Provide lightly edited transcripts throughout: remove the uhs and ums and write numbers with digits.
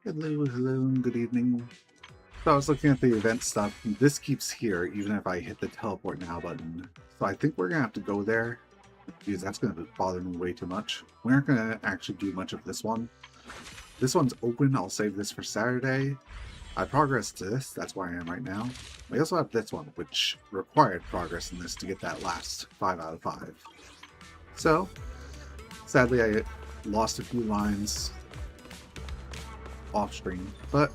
Hello, hello, and good evening. So I was looking at the event stuff. And this keeps here even if I hit the teleport now button. So I think we're gonna have to go there because that's gonna bother me way too much. We aren't gonna actually do much of this one. This one's open. I'll save this for Saturday. I progressed to this. That's where I am right now. We also have this one, which required progress in this to get that last 5 out of 5. So sadly, I lost a few lines off screen, but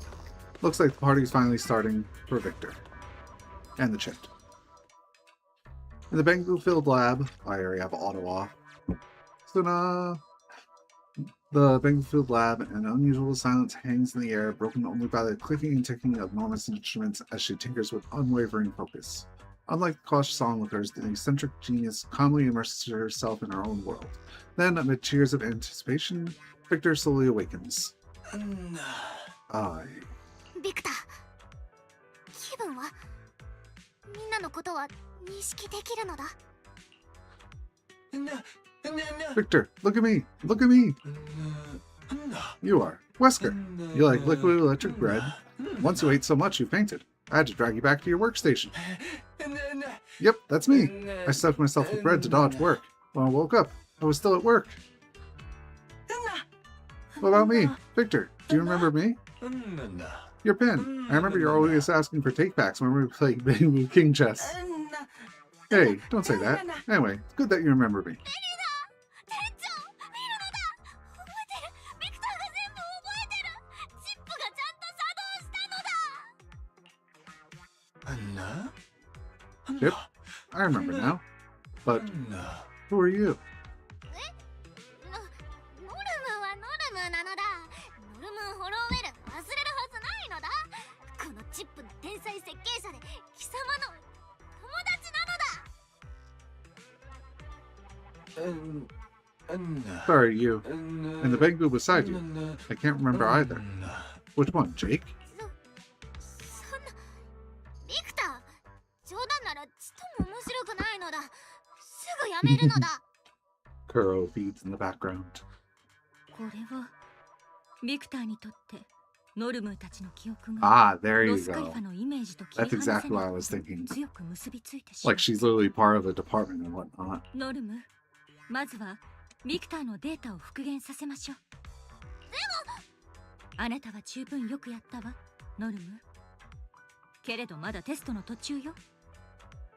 looks like the party's finally starting for Victor and the chit. In the bamboo-filled lab, I already have auto off. So the bamboo-filled lab, an unusual silence hangs in the air, broken only by the clicking and ticking of Norma's instruments as she tinkers with unwavering focus. Unlike the cautious onlookers, the eccentric genius calmly immerses herself in her own world. Then, amid cheers of anticipation, Victor slowly awakens. I. Victor, 気分はみんなのことは認識できるのだ。Victor, look at me! Look at me! You are Wesker. You like liquid electric bread. Once you ate so much you fainted. I had to drag you back to your workstation. Yep, that's me. I stuffed myself with bread to dodge work. When I woke up, I was still at work. What about me? Victor, do you remember me? Your pen. I remember you're always asking for takebacks when we play Bamboo King Chess. Hey, don't say that. Anyway, it's good that you remember me. Yep, I remember now. But who are you? Sorry, you. And the bamboo beside you. I can't remember either. Which one, Jake? Kuro feeds in the background. Ah, there you go. That's exactly what I was thinking. Like she's literally part of a department and whatnot. まずはビクターのデータを復元させましょう。でもあなたは十分よくやったわ、ノルム。けれどまだテストの途中よ。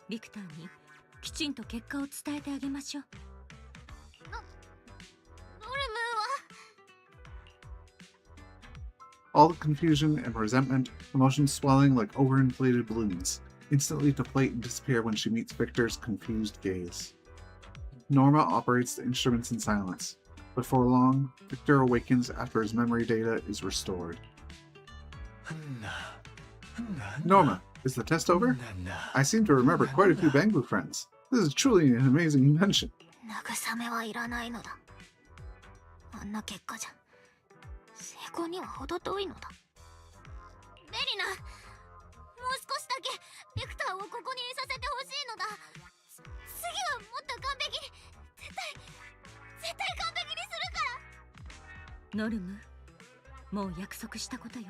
ビクターにきちんと結果を伝えてあげましょう。ノルムは All the confusion and resentment, emotions swelling like overinflated balloons, instantly deflate and disappear when she meets Victor's confused gaze. Norma operates the instruments in silence. Before long, Victor awakens after his memory data is restored. Norma, is the test over? I seem to remember quite a few bamboo friends. This is truly an amazing invention. 慰めはいらないのだ。あんな結果じゃ成功には程遠いのだ。ベリナ、もう少しだけビクターをここにいさせてほしいのだ。次はもっと完璧に、絶対完璧にするから。ノルム、もう約束したことよ。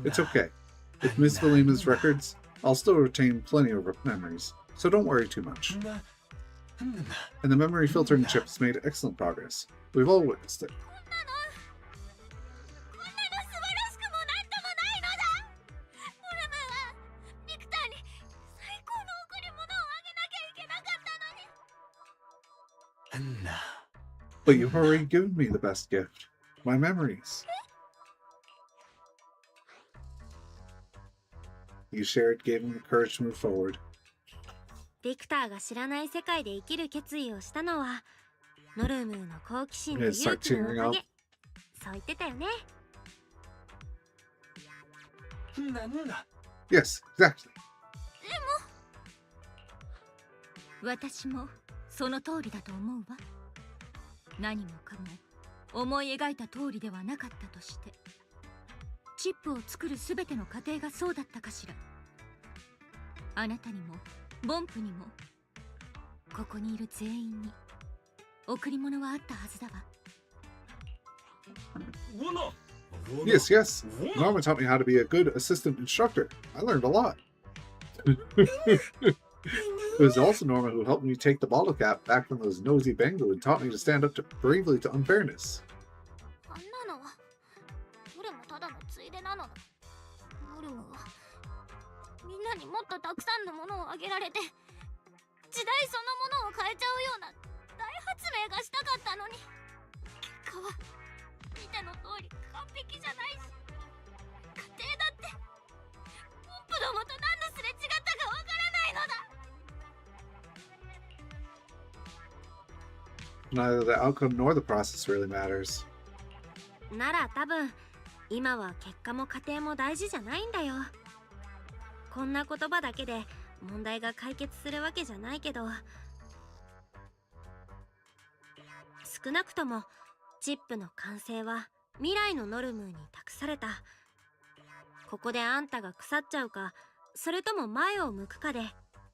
It's okay. With Miss Valima's records, I'll still retain plenty of memories, so don't worry too much. And the memory filtering chips made excellent progress. We've all witnessed it. But you've already given me the best gift, my memories. You shared gave him the courage to move forward. ビクターが知らない世界で生きる決意をしたのはノルムーの好奇心と勇気のおかげ。そう言ってたよね。Yes, exactly. 私もその通りだと思うわ。何もかも思い描いた通りではなかったとして、チップを作るすべての過程がそうだったかしら。あなたにもボンプにもここにいる全員に贈り物はあったはずだわ。Yes, yes. Norma taught me how to be a good assistant instructor. I learned a lot. It was also Norma who helped me take the bottle cap back from those nosy Bengu and taught me to stand up bravely to unfairness. あんなのはどれもただのついでなのだ。ノルムはみんなにもっとたくさんのものをあげられて時代そのものを変えちゃうような大発明がしたかったのに、結果は見ての通り完璧じゃないし、家庭だってポンプどもと何のすれ違ったかわからないのだ。 Neither the outcome nor the process really matters. なら多分今は結果も過程も大事じゃないんだよ。こんな言葉だけで問題が解決するわけじゃないけど、少なくともチップの完成は未来のノルムーに託された。ここであんたが腐っちゃうか、それとも前を向くかで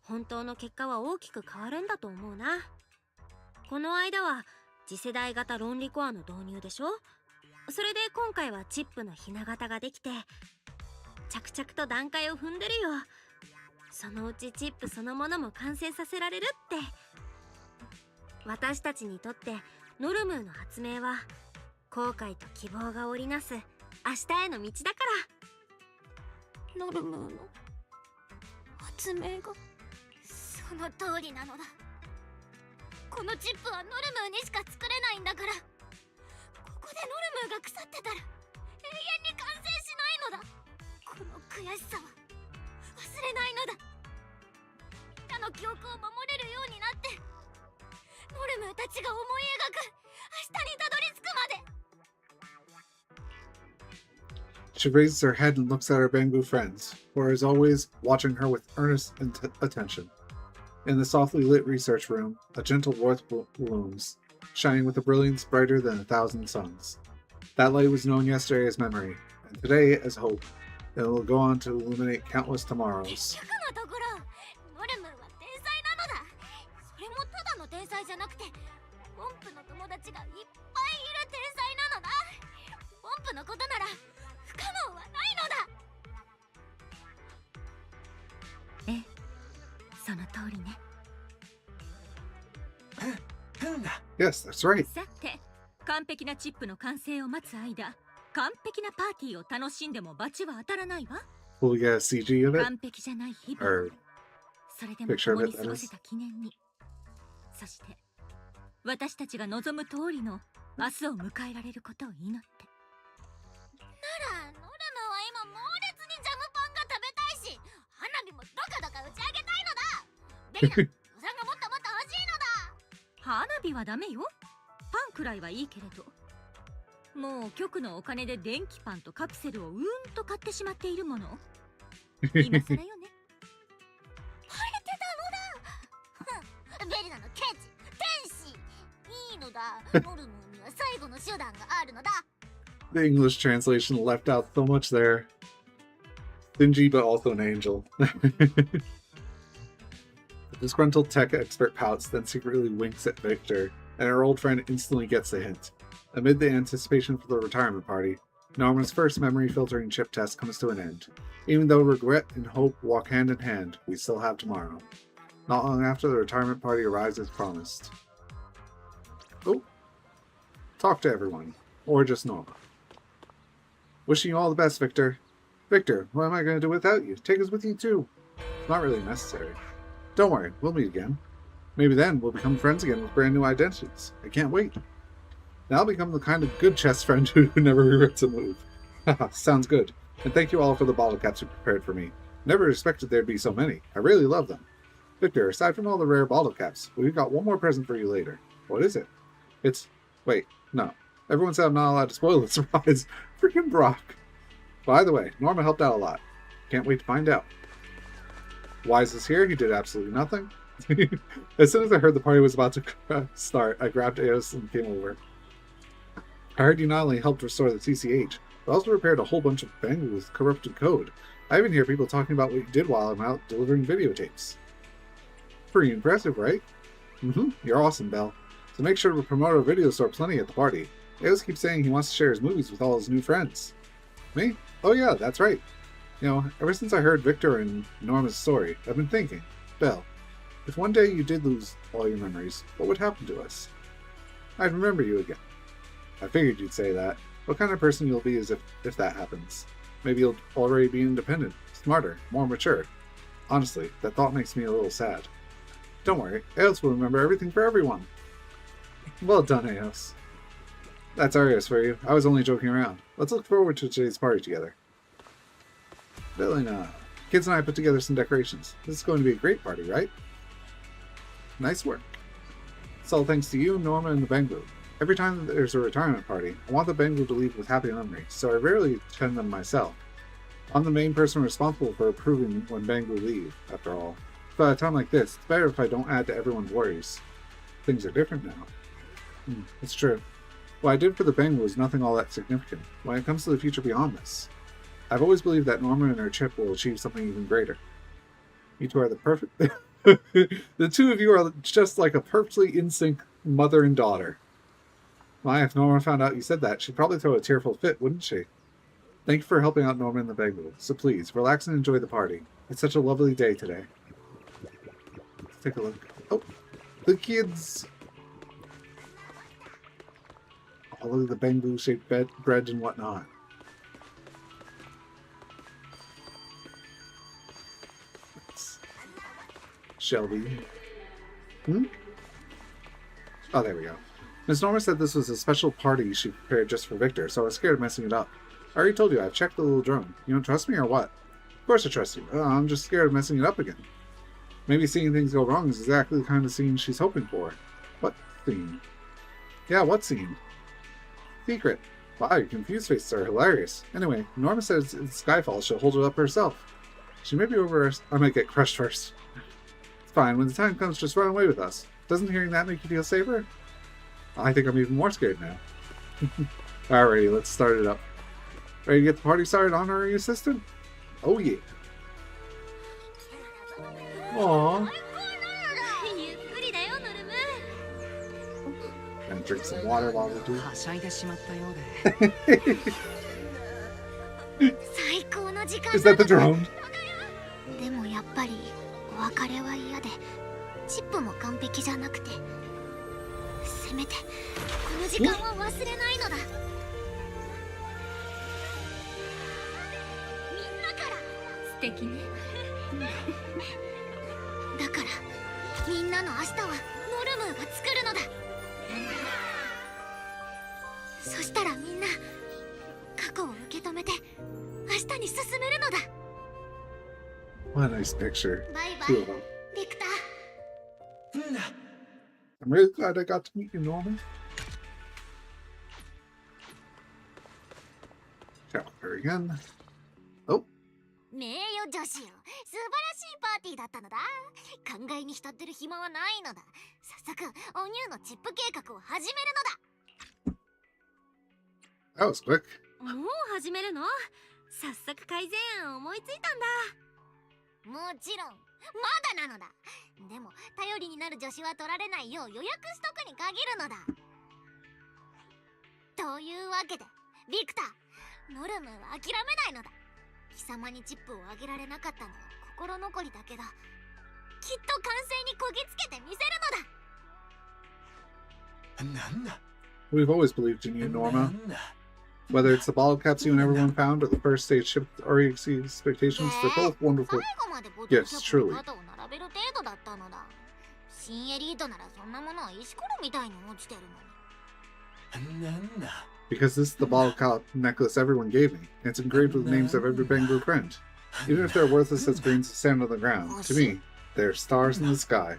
本当の結果は大きく変わるんだと思うな。この間は次世代型論理コアの導入でしょ。それで今回はチップのひな型ができて着々と段階を踏んでるよ。そのうちチップそのものも完成させられるって。私たちにとってノルムーの発明は後悔と希望が織りなす明日への道だから。ノルムーの発明がその通りなのだ。このチップはノルムーにしか作れないんだから、ここでノルムーが腐ってたら永遠に完成しないのだ。この悔しさは忘れないのだ。みんなの記憶を守れるようになってノルムーたちが思い描く明日にたどり着くまで。 She raises her head and looks at her Bengu friends, who are as always watching her with earnest attention. In the softly lit research room, a gentle warmth blooms, shining with a brilliance brighter than 1,000 suns. That light was known yesterday as memory, and today as hope, and it will go on to illuminate countless tomorrows. 結局のところノルムーは天才なのだ。それもただの天才じゃなくてポンプの友達がいっぱいいる天才なのだ。ポンプのことなら不可能はないのだ。ええ、その通りね。Yes, that's right. さて、完璧なチップの完成を待つ間、完璧なパーティーを楽しんでも罰は当たらないわ。 Will we get a CG of it? 完璧じゃない日々、 Or それでも picture 共 of に it, 過 that ご is? せた記念に。そして私たちが望む通りの明日を迎えられることを祈って。ならノルムーは今猛烈にジャムパンが食べたいし、花火もどかどか打ち上げたいのだ。ベリナ、予算がもっともっと欲しいのだ。花火はダメよ。パンくらいはいいけれど、もう局のお金で電気パンとカプセルをと買ってしまっているもの。今更よね。晴れてたのだ。ベリナのケチ、天使。いいのだ。ノルムーには最後の手段があるのだ。 The English translation left out so much there. Stingy, but also an angel. The disgruntled tech expert pouts, then secretly winks at Victor, and her old friend instantly gets the hint. Amid the anticipation for the retirement party, Norma's first memory filtering chip test comes to an end. Even though regret and hope walk hand in hand, we still have tomorrow. Not long after, the retirement party arrives as promised. Oh. Talk to everyone. Or just Norma. Wishing you all the best, Victor. Victor, what am I going to do without you? Take us with you too. It's not really necessary. Don't worry, we'll meet again. Maybe then we'll become friends again with brand new identities. I can't wait. Now I'll become the kind of good chess friend who never regrets a move. Haha, sounds good. And thank you all for the bottle caps you prepared for me. Never expected there'd be so many. I really love them. Victor, aside from all the rare bottle caps, we've got one more present for you later. What is it? It's... Wait, no. Everyone said I'm not allowed to spoil the surprise. Freaking Brock. By the way, Norma helped out a lot. Can't wait to find out. Why is this here? He did absolutely nothing. As soon as I heard the party was about to start, I grabbed Eos and came over. I heard you not only helped restore the TCH, but also repaired a whole bunch of Bengu with corrupted code. I even hear people talking about what you did while I'm out delivering videotapes. Pretty impressive, right? You're awesome, Belle. So make sure to promote our video store plenty at the party. Eos keeps saying he wants to share his movies with all his new friends. Me? Oh yeah, that's right. You know, ever since I heard Victor and Norma's story, I've been thinking, Belle, if one day you did lose all your memories, what would happen to us? I'd remember you again. I figured you'd say that. What kind of person you'll be is if that happens. Maybe you'll already be independent, smarter, more mature. Honestly, that thought makes me a little sad. Don't worry, Eos will remember everything for everyone. Well done, Eos. That's Arios for you. I was only joking around. Let's look forward to today's party together. Belina. Kids and I put together some decorations. This is going to be a great party, right? Nice work. It's all thanks to you, Norma, and the Bengu. Every time that there's a retirement party, I want the Bengu to leave with happy memories, so I rarely attend them myself. I'm the main person responsible for approving when Bengu leave, after all. But at a time like this, it's better if I don't add to everyone's worries. Things are different now. It's true. What I did for the Bengu was nothing all that significant when it comes to the future beyond this. I've always believed that Norma and her chip will achieve something even greater. You two are the perfect... The two of you are just like a perfectly in sync mother and daughter. My, if Norma found out you said that, she'd probably throw a tearful fit, wouldn't she? Thank you for helping out Norma and the Bengal. So please, relax and enjoy the party. It's such a lovely day today. Let's take a look. Oh, the kids! Oh, look at the bamboo-shaped bread and whatnot. Shelby. Oh, there we go. Miss Norma said this was a special party she prepared just for Victor, so I was scared of messing it up. I already told you, I've checked the little drone. You don't trust me or what? Of course I trust you. I'm just scared of messing it up again. Maybe seeing things go wrong is exactly the kind of scene she's hoping for. What scene? Yeah, what scene? Secret. Wow, your confused faces are hilarious. Anyway, Norma says it's Skyfall. She'll hold it up herself. She may be over... I might get crushed first. It's fine. When the time comes, just run away with us. Doesn't hearing that make you feel safer? I think I'm even more scared now. Alrighty, let's start it up. Ready to get the party started, honorary assistant? Oh yeah. Aww. And drink some water while we do it. Is that the drone? でもやっぱりお別れは嫌で、チップも完璧じゃなくて、せめてこの時間は忘れないのだ。みんなから素敵ね。だからみんなの明日はノルムーが作るのだ。そしたらみんな過去を受け止めて明日に進めるのだ。What a nice picture. Bye Two bye, of them. Victor. I'm really glad I got to meet you, Norman. Check her again. Oh. 名誉女子よ、素晴らしいパーティーだったのだ。考えに浸ってる暇はないのだ。早速おニューのチップ計画を始めるのだ。 That was quick. もう始めるの？早速改善案思いついたんだ。もちろんまだなのだ。でも頼りになる助手は取られないよう予約しとくに限るのだ。というわけでビクター、ノルムは諦めないのだ。貴様にチップをあげられなかったのは心残りだけど、きっと完成にこぎつけてみせるのだ。なんだ。 We've always believed in you, Norma. Whether it's the bottle caps you and everyone found or the first stage ship that already exceeded expectations, they're both wonderful. Yes, truly. 新エリートならそんなものは石ころみたいに落ちてるのに。なんだ。 Because this is the bottle cap necklace everyone gave me, and it's engraved with the names of every Bengal friend. Even if they're worthless as grains of sand on the ground, to me, they're stars in the sky.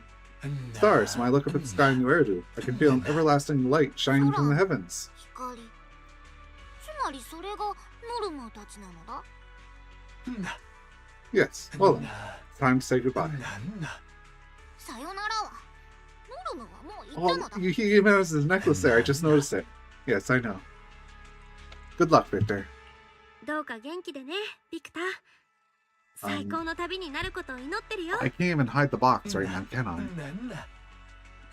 Stars, when I look up at the sky in Nuerdu, I can feel an everlasting light shining from the heavens. 光。つまりそれがノルムたちなのだ。Yes, well then, it's time to say goodbye. さよならはノルムはもう行った Oh, のだ。 he even has his necklace there, I just noticed it. Yes, I know. Good luck, Victor. どうか元気でね、ビクター。最高の旅になることを祈ってるよ。 I can't even hide the box right now, can I?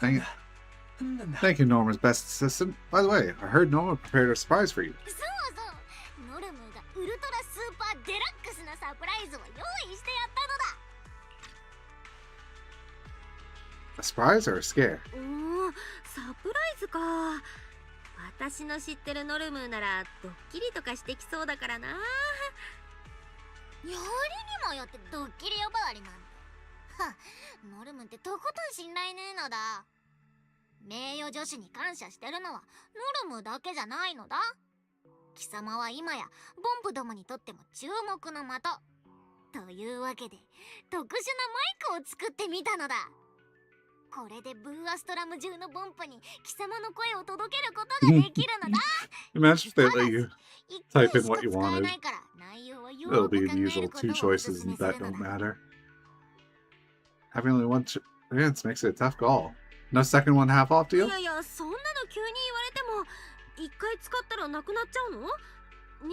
Dang it. Thank you, Norma's best assistant. By the way, I heard Norma prepared a surprise for you. そうそうノルムがウルトラスーパーデラックスなサプライズを用意してやったのだ A surprise or a scare? おお、サプライズか。私の知ってるノルムならドッキリとかしてきそうだからな。よりにもよってドッキリ呼ばわりなんてはノルムってとことん信頼ねえのだ名誉女子に感謝してるのはノルムだけじゃないのだ貴様は今やボンプどもにとっても注目の的というわけで特殊なマイクを作ってみたのだこれでブーアストラム中のボンプに貴様の声を届けることができるのだ Imagine if they let you 一 type 回 in し what か you 使え wanted. ないから内容はよ It'll ーく be 考 the え usual ること two をおす choices すめす that るの don't だ matter. Having only one chance makes it a tough call. No second one half off い deal? やいや、そんなの急に言われても1回使ったらなくなっちゃうの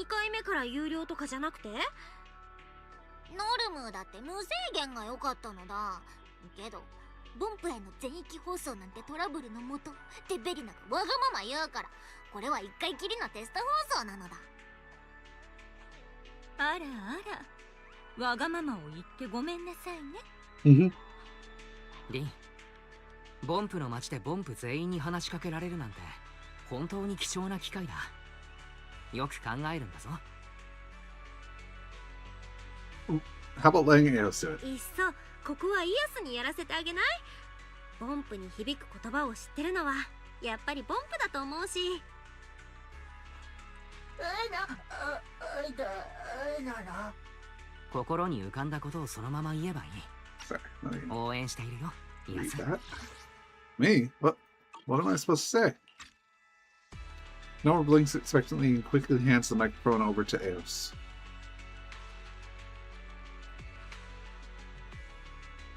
?2 回目から有料とかじゃなくてノルムだって無制限が良かったのだけどボンプへの全域放送なんてトラブルのもとってベリナがわがまま言うからこれは1回きりのテスト放送なのだあらあら、わがままを言ってごめんなさいね。Mm-hmm. リン、ボンプの街でボンプ全員に話しかけられるなんて本当に貴重な機会だ。よく考えるんだぞ。How about letting Eos do it? いっそここはイエスにやらせてあげないボンプに響く言葉を知ってるのはやっぱりボンプだと思うし心に浮かんだことをそのまま言えばいい。 Sorry, let me 応援しているよ、イエ read ス。 that. Me? What am I supposed to say? Norma blinks expectantly and quickly hands the microphone over to Eos.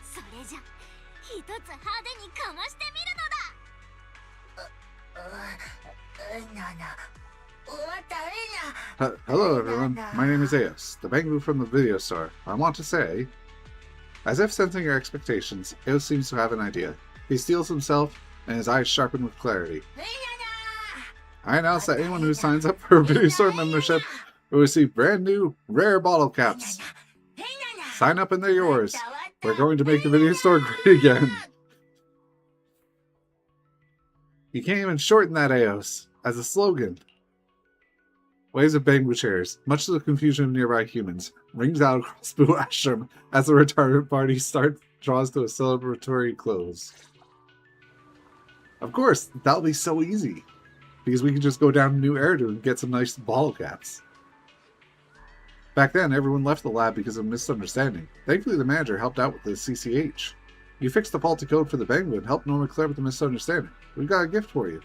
それじゃ一つ派手にかましてみるのだ Hello, everyone. My name is Eos, the Bangu from the video store. I want to say... As if sensing your expectations, Eos seems to have an idea. He steals himself, and his eyes sharpen with clarity. I announce that anyone who signs up for a video store membership will receive brand new, rare bottle caps. Sign up and they're yours. We're going to make the video store great again. You can't even shorten that, Eos, as a slogan. Waves of Bangu chairs, much to the confusion of nearby humans, rings out across Boo Ashram as the retirement party draws to a celebratory close. Of course, that'll be so easy, because we can just go down to New Eridu and get some nice bottle caps. Back then, everyone left the lab because of misunderstanding. Thankfully, the manager helped out with the CCH. You fixed the faulty code for the Bangu and helped Norma clear up the misunderstanding. We've got a gift for you.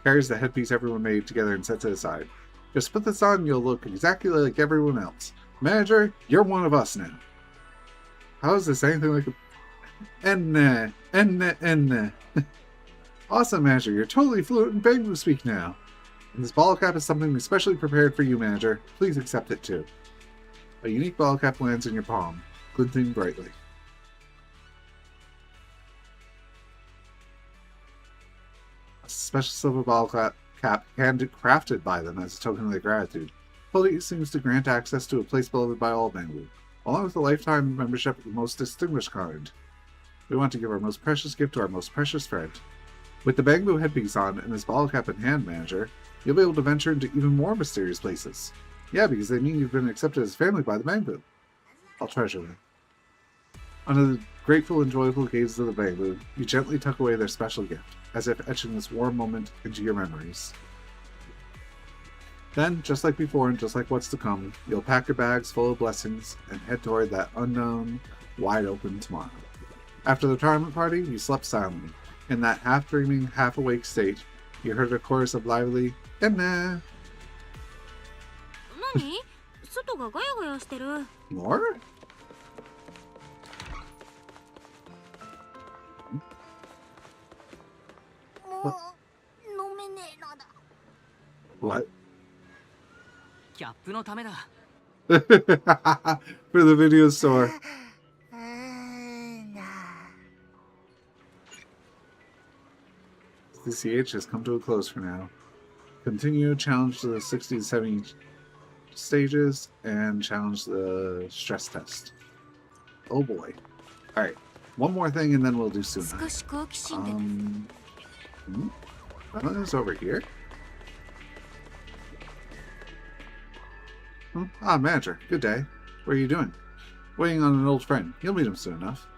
Carries the headpiece everyone made together and sets it aside. Just put this on and you'll look exactly like everyone else. Manager, you're one of us now. How is this anything like a... Awesome, Manager. You're totally fluent in Bangu speak now. And this bottle cap is something we specially prepared for you, Manager. Please accept it too. A unique bottle cap lands in your palm, glinting brightly. A special silver bottle cap handcrafted by them as a token of their gratitude. Fully seems to grant access to a place beloved by all Bangu, along with a lifetime membership of the most distinguished kind. We want to give our most precious gift to our most precious friend. With the Bangu headpiece on and this bottle cap in hand, Manager, you'll be able to venture into even more mysterious places. Yeah, because they mean you've been accepted as family by the Bangu. I'll treasure them. Under the grateful and joyful gazes of the Bangu, you gently tuck away their special gift, as if etching this warm moment into your memories. Then, just like before and just like what's to come, you'll pack your bags full of blessings and head toward that unknown, wide-open tomorrow. After the retirement party, you slept silently. In that half-dreaming, half-awake state, you heard a chorus of lively, "Enna." 何外がガヤガヤしてる More? もう飲めねえのだ What? キャップのためだ。 For the video store. CCH has come to a close for now. Continue, challenge the 60 to 70 stages, and challenge the stress test. Oh boy. Alright, one more thing and then we'll do Suna. 少し好奇心で It's over here. Ah, manager. Good day. What are you doing? Waiting on an old friend. You'll meet him soon enough.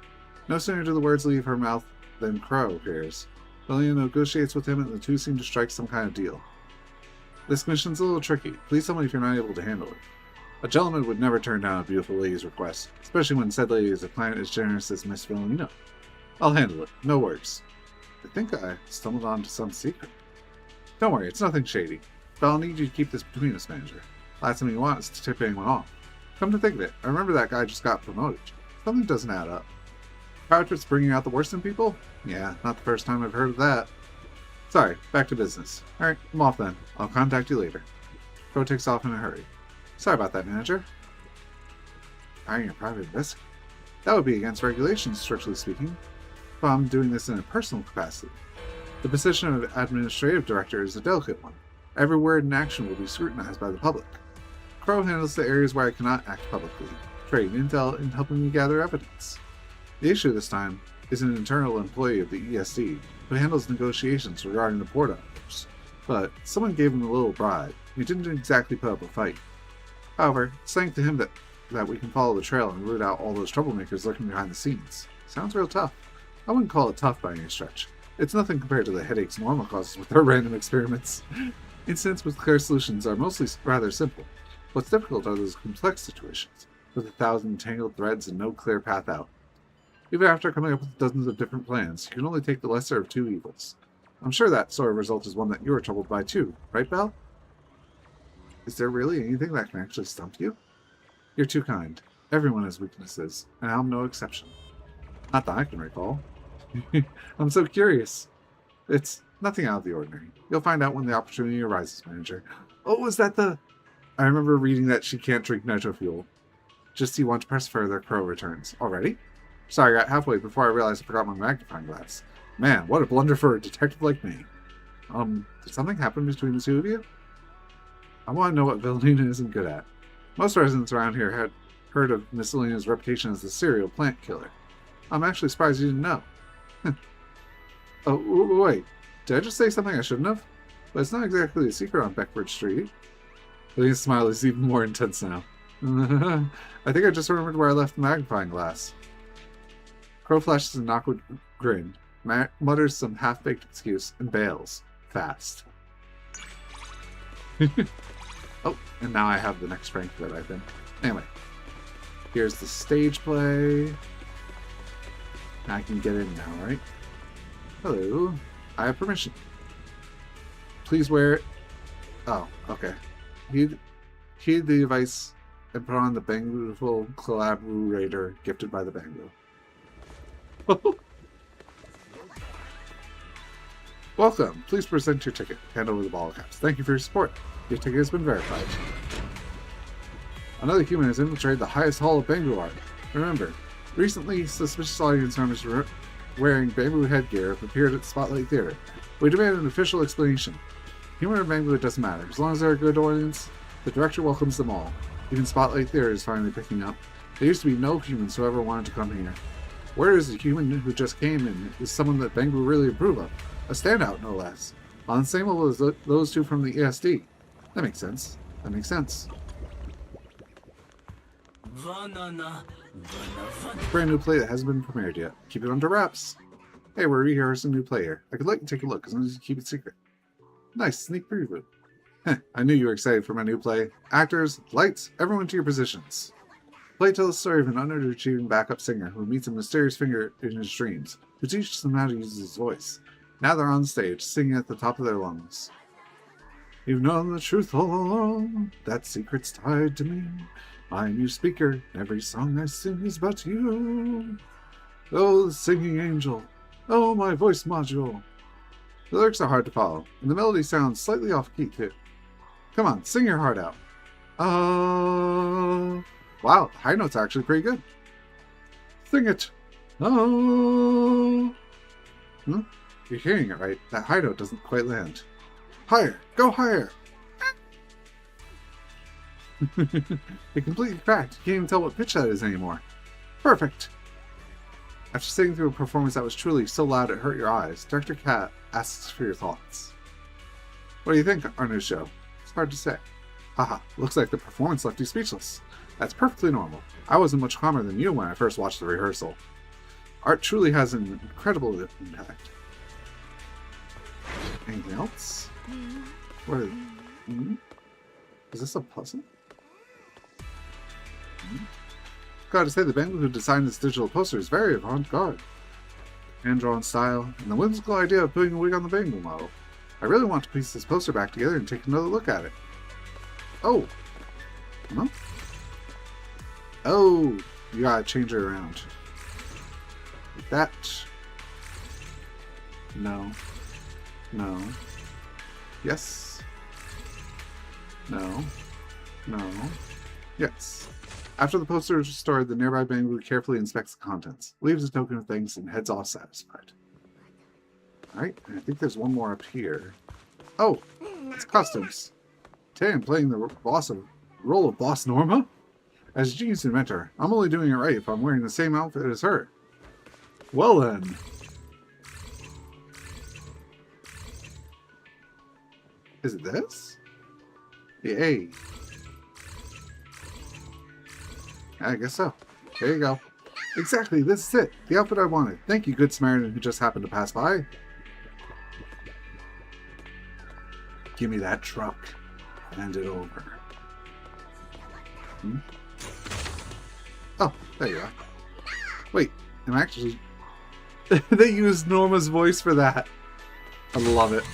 No sooner do the words leave her mouth than Crow appears. Lillian negotiates with him and the two seem to strike some kind of deal. This mission's a little tricky. Please tell me if you're not able to handle it. A gentleman would never turn down a beautiful lady's request, especially when said lady is a client as generous as Miss Villanino. I'll handle it. No worries. I think I stumbled onto some secret. Don't worry, it's nothing shady. But I'll need you to keep this between us, manager. Last thing you want is to tip anyone off. Come to think of it, I remember that guy just got promoted. Something doesn't add up. Pirates bringing out the worst in people? Yeah, not the first time I've heard of that. Sorry, back to business. Alright, I'm off then. I'll contact you later. Crow takes off in a hurry. Sorry about that, manager. Hiring a private investigator? That would be against regulations, strictly speaking. But I'm doing this in a personal capacity. The position of administrative director is a delicate one. Every word and action will be scrutinized by the public. Crow handles the areas where I cannot act publicly, trading intel and helping me gather evidence. The issue this time is an internal employee of the ESD who handles negotiations regarding the port offers. But someone gave him a little bribe. He didn't exactly put up a fight. However, it's thanks to him that we can follow the trail and root out all those troublemakers lurking behind the scenes. Sounds real tough. I wouldn't call it tough by any stretch. It's nothing compared to the headaches Norma causes with her random experiments. Incidents with clear solutions are mostly rather simple. What's difficult are those complex situations, with 1,000 tangled threads and no clear path out. Even after coming up with dozens of different plans, you can only take the lesser of two evils. I'm sure that sort of result is one that you are troubled by too, right, Belle? Is there really anything that can actually stump you? You're too kind. Everyone has weaknesses, and I'm no exception. Not that I can recall. I'm so curious. It's nothing out of the ordinary. You'll find out when the opportunity arises, manager. Oh, was that the... I remember reading that she can't drink nitro fuel. Just you want to press further, Crow returns. Already? Sorry, I got halfway before I realized I forgot my magnifying glass. Man, what a blunder for a detective like me. Did something happen between the two of you? I want to know what Villanina isn't good at. Most residents around here had heard of Miss Lillian's reputation as the serial plant killer. I'm actually surprised you didn't know. Oh, wait. Did I just say something I shouldn't have? But it's not exactly a secret on Beckford Street. Lillian's smile is even more intense now. I think I just remembered where I left the magnifying glass. Crow flashes an awkward grin, mutters some half-baked excuse, and bails. Fast. Oh, and now I have the next rank that I've been. Anyway. Here's the stage play. I can get in now, right? Hello. I have permission. Please wear it. Oh, okay. Heed the advice and put on the Banglueful collaborator gifted by the Banglu. Welcome. Please present your ticket. Hand over the ball caps. Thank you for your support. Your ticket has been verified. Another human has infiltrated the highest hall of Banglu art. Remember, recently suspicious audience members wearing Banglu headgear have appeared at Spotlight Theater. We demand an official explanation. Human or Banglu, it doesn't matter. As long as they're a good audience, the director welcomes them all. Even Spotlight Theater is finally picking up. There used to be no humans who ever wanted to come here. Where is the human who just came in is someone that Banglu really approve of. A standout, no less. On the same level as those two from the ESD. That makes sense. That makes sense. Brand new play that hasn't been premiered yet. Keep it under wraps. Hey, we're rehearsing a new play here. I could let you take a look as long as you keep it secret. Nice sneak preview. I knew you were excited for my new play. Actors, lights, everyone to your positions. Play tells the story of an underachieving backup singer who meets a mysterious figure in his dreams, who teaches them how to use his voice. Now they're on stage, singing at the top of their lungs. You've known the truth all along, that secret's tied to me. I'm your speaker, every song I sing is about you. Oh, the singing angel. Oh, my voice module. The lyrics are hard to follow, and the melody sounds slightly off-key too. Come on, sing your heart out. Wow, the high notes are actually pretty good. Sing it. You're hearing it right. That high note doesn't quite land. Higher! Go higher! It completely cracked. You can't even tell what pitch that is anymore. Perfect! After sitting through a performance that was truly so loud it hurt your eyes, Director Cat asks for your thoughts. What do you think, our new show? It's hard to say. Haha, looks like the performance left you speechless. That's perfectly normal. I wasn't much calmer than you when I first watched the rehearsal. Art truly has an incredible impact. Anything else? What is... Is this a puzzle? Gotta say, the Bengal who designed this digital poster is very avant-garde. Hand-drawn style, and the whimsical idea of putting a wig on the Bengal model. I really want to piece this poster back together and take another look at it. Oh! Huh? Oh! You gotta change it around. Like that. No. No. Yes. No. No. Yes. After the poster is restored, the nearby Bangbu carefully inspects the contents, leaves a token of thanks, and heads off satisfied. Alright, I think there's one more up here. Oh! It's costumes. Today I'm playing the role of Boss Norma? As a genius inventor, I'm only doing it right if I'm wearing the same outfit as her. Well then. Is it this? Yay. I guess so. There you go. Exactly, this is it. The outfit I wanted. Thank you, good Samaritan who just happened to pass by. Give me that truck. Hand it over. Oh, there you are. Wait, I'm actually... They used Norma's voice for that. I love it.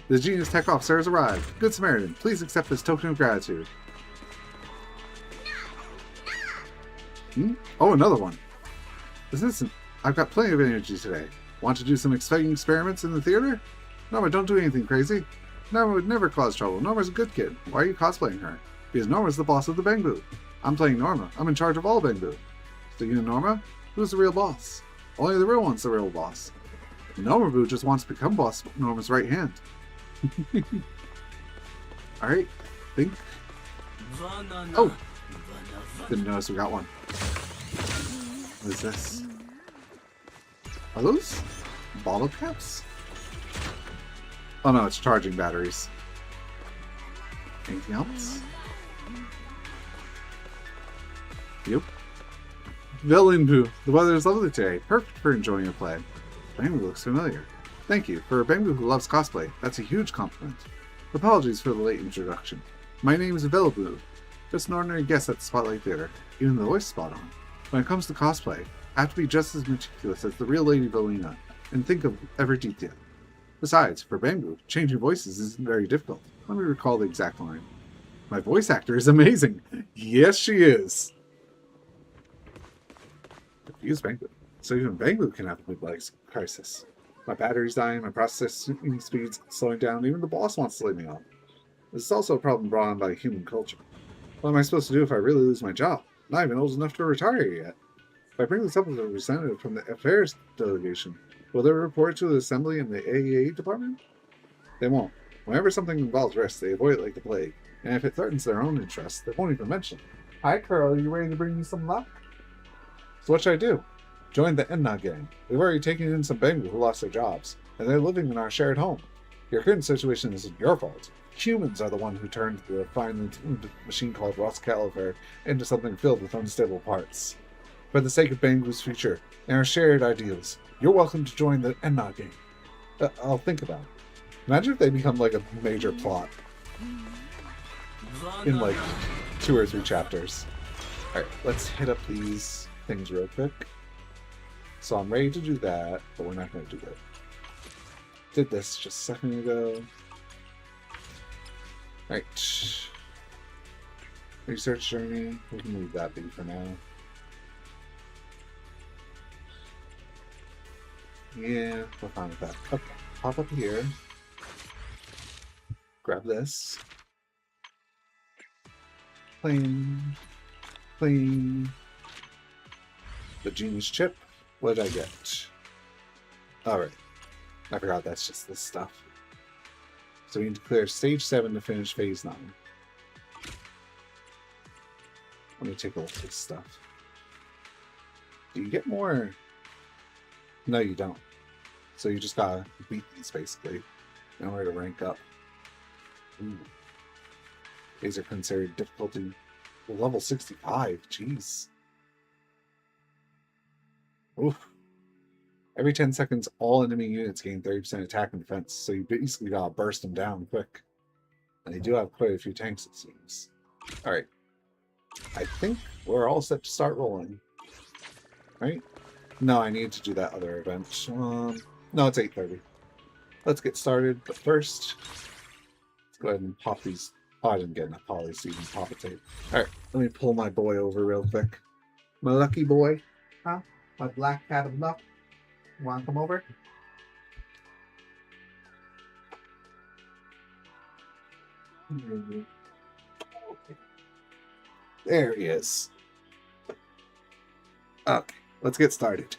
The Genius Tech Officer has arrived. Good Samaritan, please accept this token of gratitude. Oh, another one. I've got plenty of energy today. Want to do some exciting experiments in the theater? Norma, don't do anything crazy. Norma would never cause trouble. Norma's a good kid. Why are you cosplaying her? Because Norma's the boss of the Bangbu. I'm playing Norma. I'm in charge of all Bangbu. So you and Norma? Who's the real boss? Only the real one's the real boss. Norma Boo just wants to become boss Norma's right hand. Alright, think. Oh! Didn't notice we got one. What is this? Are those bottle caps? Oh no, it's charging batteries. Anything else? Yep. Villain Boo, the weather is lovely today. Perfect for enjoying a play. Bangbu looks familiar. Thank you. For a Bangbu who loves cosplay, that's a huge compliment. Apologies for the late introduction. My name is Velabu. Just an ordinary guest at the Spotlight Theater. Even the voice is spot on. When it comes to cosplay, I have to be just as meticulous as the real Lady Velina, and think of every detail. Besides, for Bangbu, changing voices isn't very difficult. Let me recall the exact line. My voice actor is amazing! Yes, she is! Use Bangbu. So even Bangbu can have a midlife crisis. My battery's dying, my processing speed's slowing down, even the boss wants to lay me off. This is also a problem brought on by human culture. What am I supposed to do if I really lose my job? Not even old enough to retire yet. If I bring this up with a representative from the affairs delegation, will they report to the assembly in the AEA department? They won't. Whenever something involves risk, they avoid it like the plague. And if it threatens their own interests, they won't even mention it. Hi, Carl. Are you ready to bring me some luck? So what should I do? Join the Enna gang. We've already taken in some Bangbu who lost their jobs, and they're living in our shared home. Your current situation isn't your fault. Humans are the one who turned the finely tuned machine called Ross Caliver into something filled with unstable parts. For the sake of Bangbu's future and our shared ideals, you're welcome to join the Enna gang. I'll think about it. Imagine if they become like a major plot in like 2 or 3 chapters. Alright, let's hit up these things real quick. So I'm ready to do that, but we're not going to do that. Did this just a second ago. Right. Research journey. We can leave that be for now. Yeah, we're fine with that. Okay. Pop up here. Grab this. Clean. Clean. The genius chip. What did I get? Alright. I forgot that's just this stuff. So we need to clear stage 7 to finish phase 9. Let me take a look at this stuff. Do you get more? No, you don't. So you just gotta beat these basically in order to rank up. Ooh. These are considered difficulty level 65. Jeez. Oof. Every 10 seconds, all enemy units gain 30% attack and defense, so you basically gotta burst them down quick. And they do have quite a few tanks, it seems. Alright. I think we're all set to start rolling. Right? No, I need to do that other event. No, it's 8:30. Let's get started, but first, let's go ahead and pop these. Oh, I didn't get enough polys to even pop a tape. Alright, let me pull my boy over real quick. My lucky boy. Huh? My black cat of luck. You wanna come over? Okay. There he is. Okay, let's get started.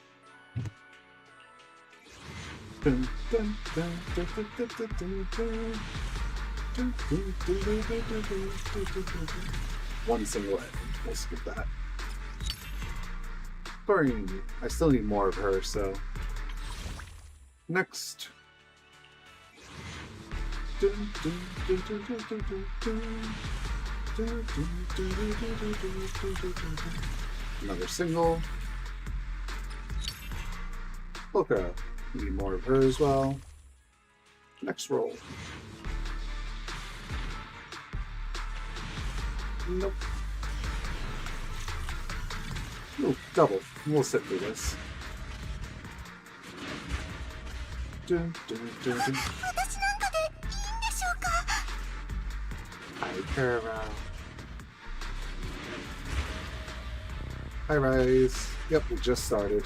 One single end. We'll skip that. Sorry, I still need more of her, so... Next. Another single. Okay, need more of her as well. Next roll. Nope. Ooh, double. We'll sit through this. Hi, Kara. Hi, Rise. Yep, we just started.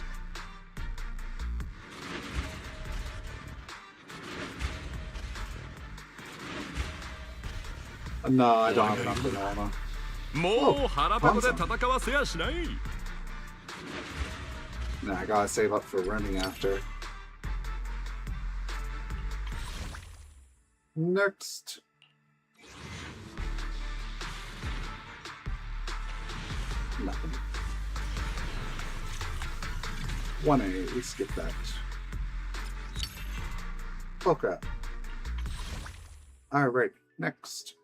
No, I don't have enough banana. Nah, I gotta save up for running after. Next. Nothing. 1A, we skip that. Okay. Alright, next.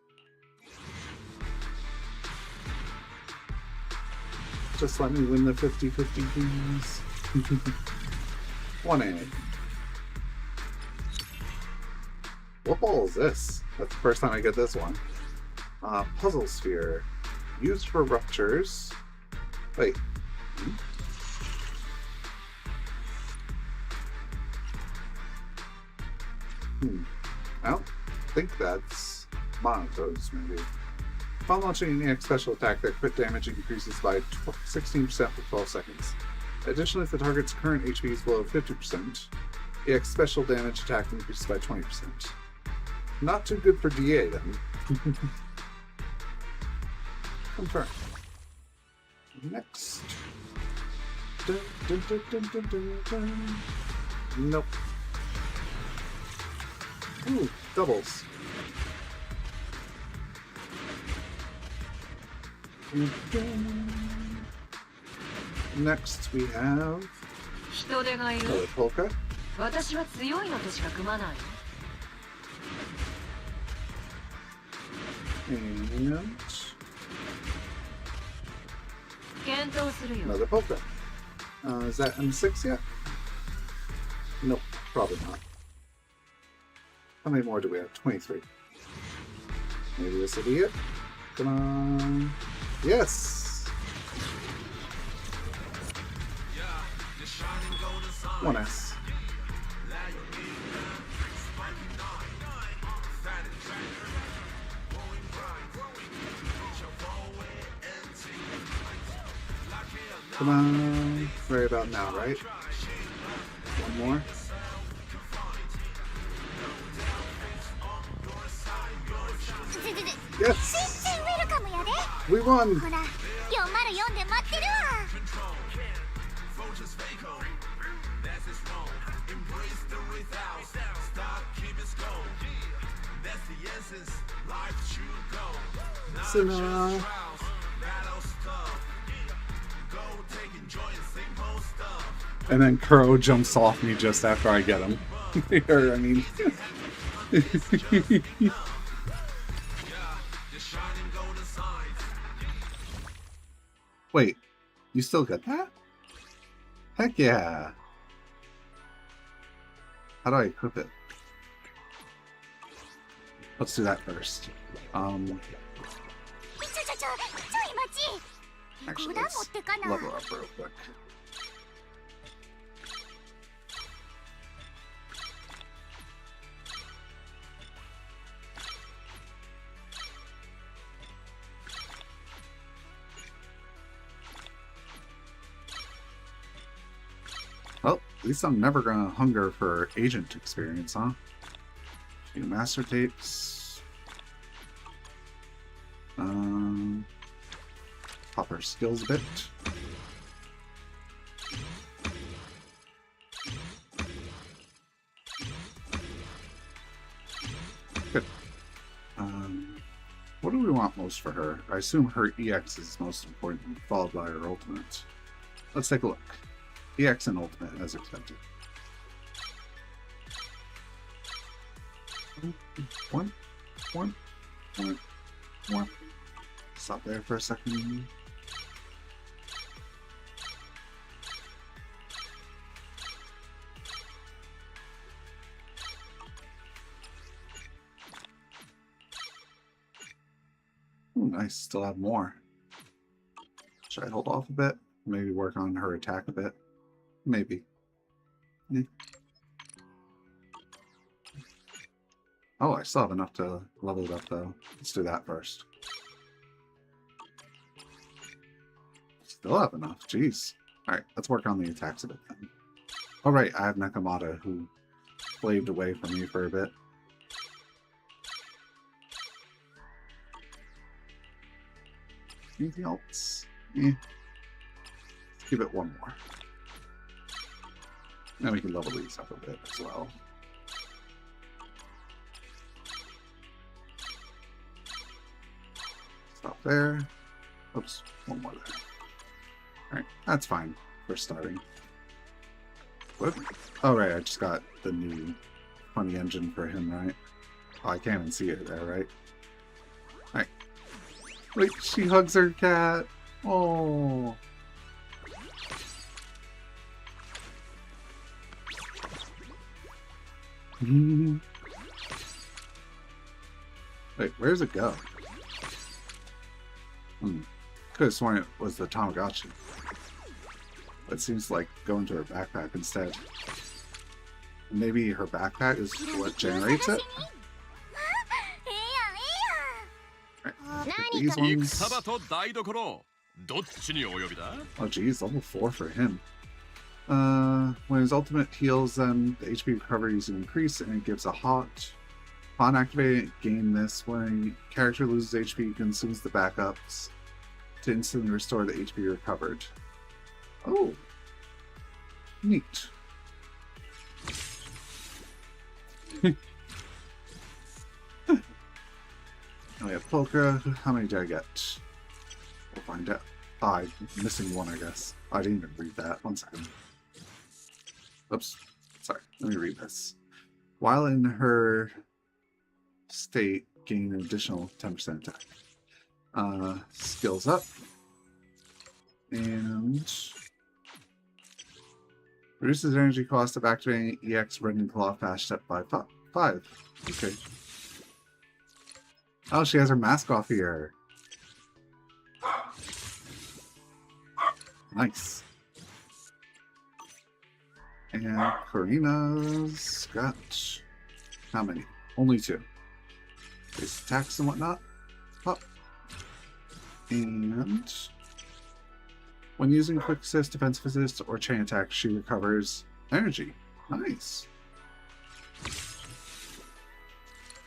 Just let me win the 50-50, please. 1A. What ball is this? That's the first time I get this one. Puzzle sphere. Used for ruptures. Wait. I don't think that's monotones, maybe. While launching an EX special attack, their crit damage increases by 16% for 12 seconds. Additionally, if the target's current HP is below 50%, EX special damage attack increases by 20%. Not too good for DA, then. Confirm. Next. Dun, dun, dun, dun, dun, dun, dun. Nope. Ooh, doubles. Next we have another polka. And another polka. Is that M6 yet? Nope, probably not. How many more do we have? 23. Maybe this will be it. Come on. Yes! 1S. Come on. Right about now, right? One more. Yes! We won! Senna. And then Kuro jumps off me just after I get him. Or, I mean... Wait, you still get that? Heck yeah! How do I equip it? Let's do that first. Actually, let's level up real quick. Well, at least I'm never gonna hunger for agent experience, huh? Few master tapes. Pop our skills a bit. Good. What do we want most for her? I assume her EX is most important, followed by her ultimate. Let's take a look. EX and ultimate, as expected. One. Stop there for a second. Oh, nice. Still have more. Should I hold off a bit? Maybe work on her attack a bit? Maybe. Yeah. Oh, I still have enough to level it up, though. Let's do that first. Still have enough. Jeez. Alright, let's work on the attacks a bit then. Alright, I have Nakamata, who slaved away from me for a bit. Anything else? Let's give it one more. Now we can level these up a bit as well. Stop there. Oops, one more there. Alright, that's fine for starting. What? Oh, right, I just got the new funny engine for him, right? Oh, I can't even see it there, right? Alright. Wait, she hugs her cat. Oh. Wait, where does it go? Could have sworn it was the Tamagotchi. But it seems like going to her backpack instead. Maybe her backpack is what generates it? Right, these ones. Oh geez, level 4 for him. When his ultimate heals them, the HP recovery is increased and it gives a hot. Upon activating it, gain this. When a character loses HP, consumes the backups to instantly restore the HP recovered. Oh, neat. Now we have Polka. How many did I get? We'll find out. Oh, I'm missing one, I guess. I didn't even read that. 1 second. Oops. Sorry. Let me read this. While in her state, gain an additional 10% attack. Skills up. And reduces energy cost of activating EX Rending Claw fast step by 5. Okay. Oh, she has her mask off here. Nice. And Karina's got how many? Only 2. Base attacks and whatnot. Up. And when using quick assist, defensive assist, or chain attack, she recovers energy. Nice.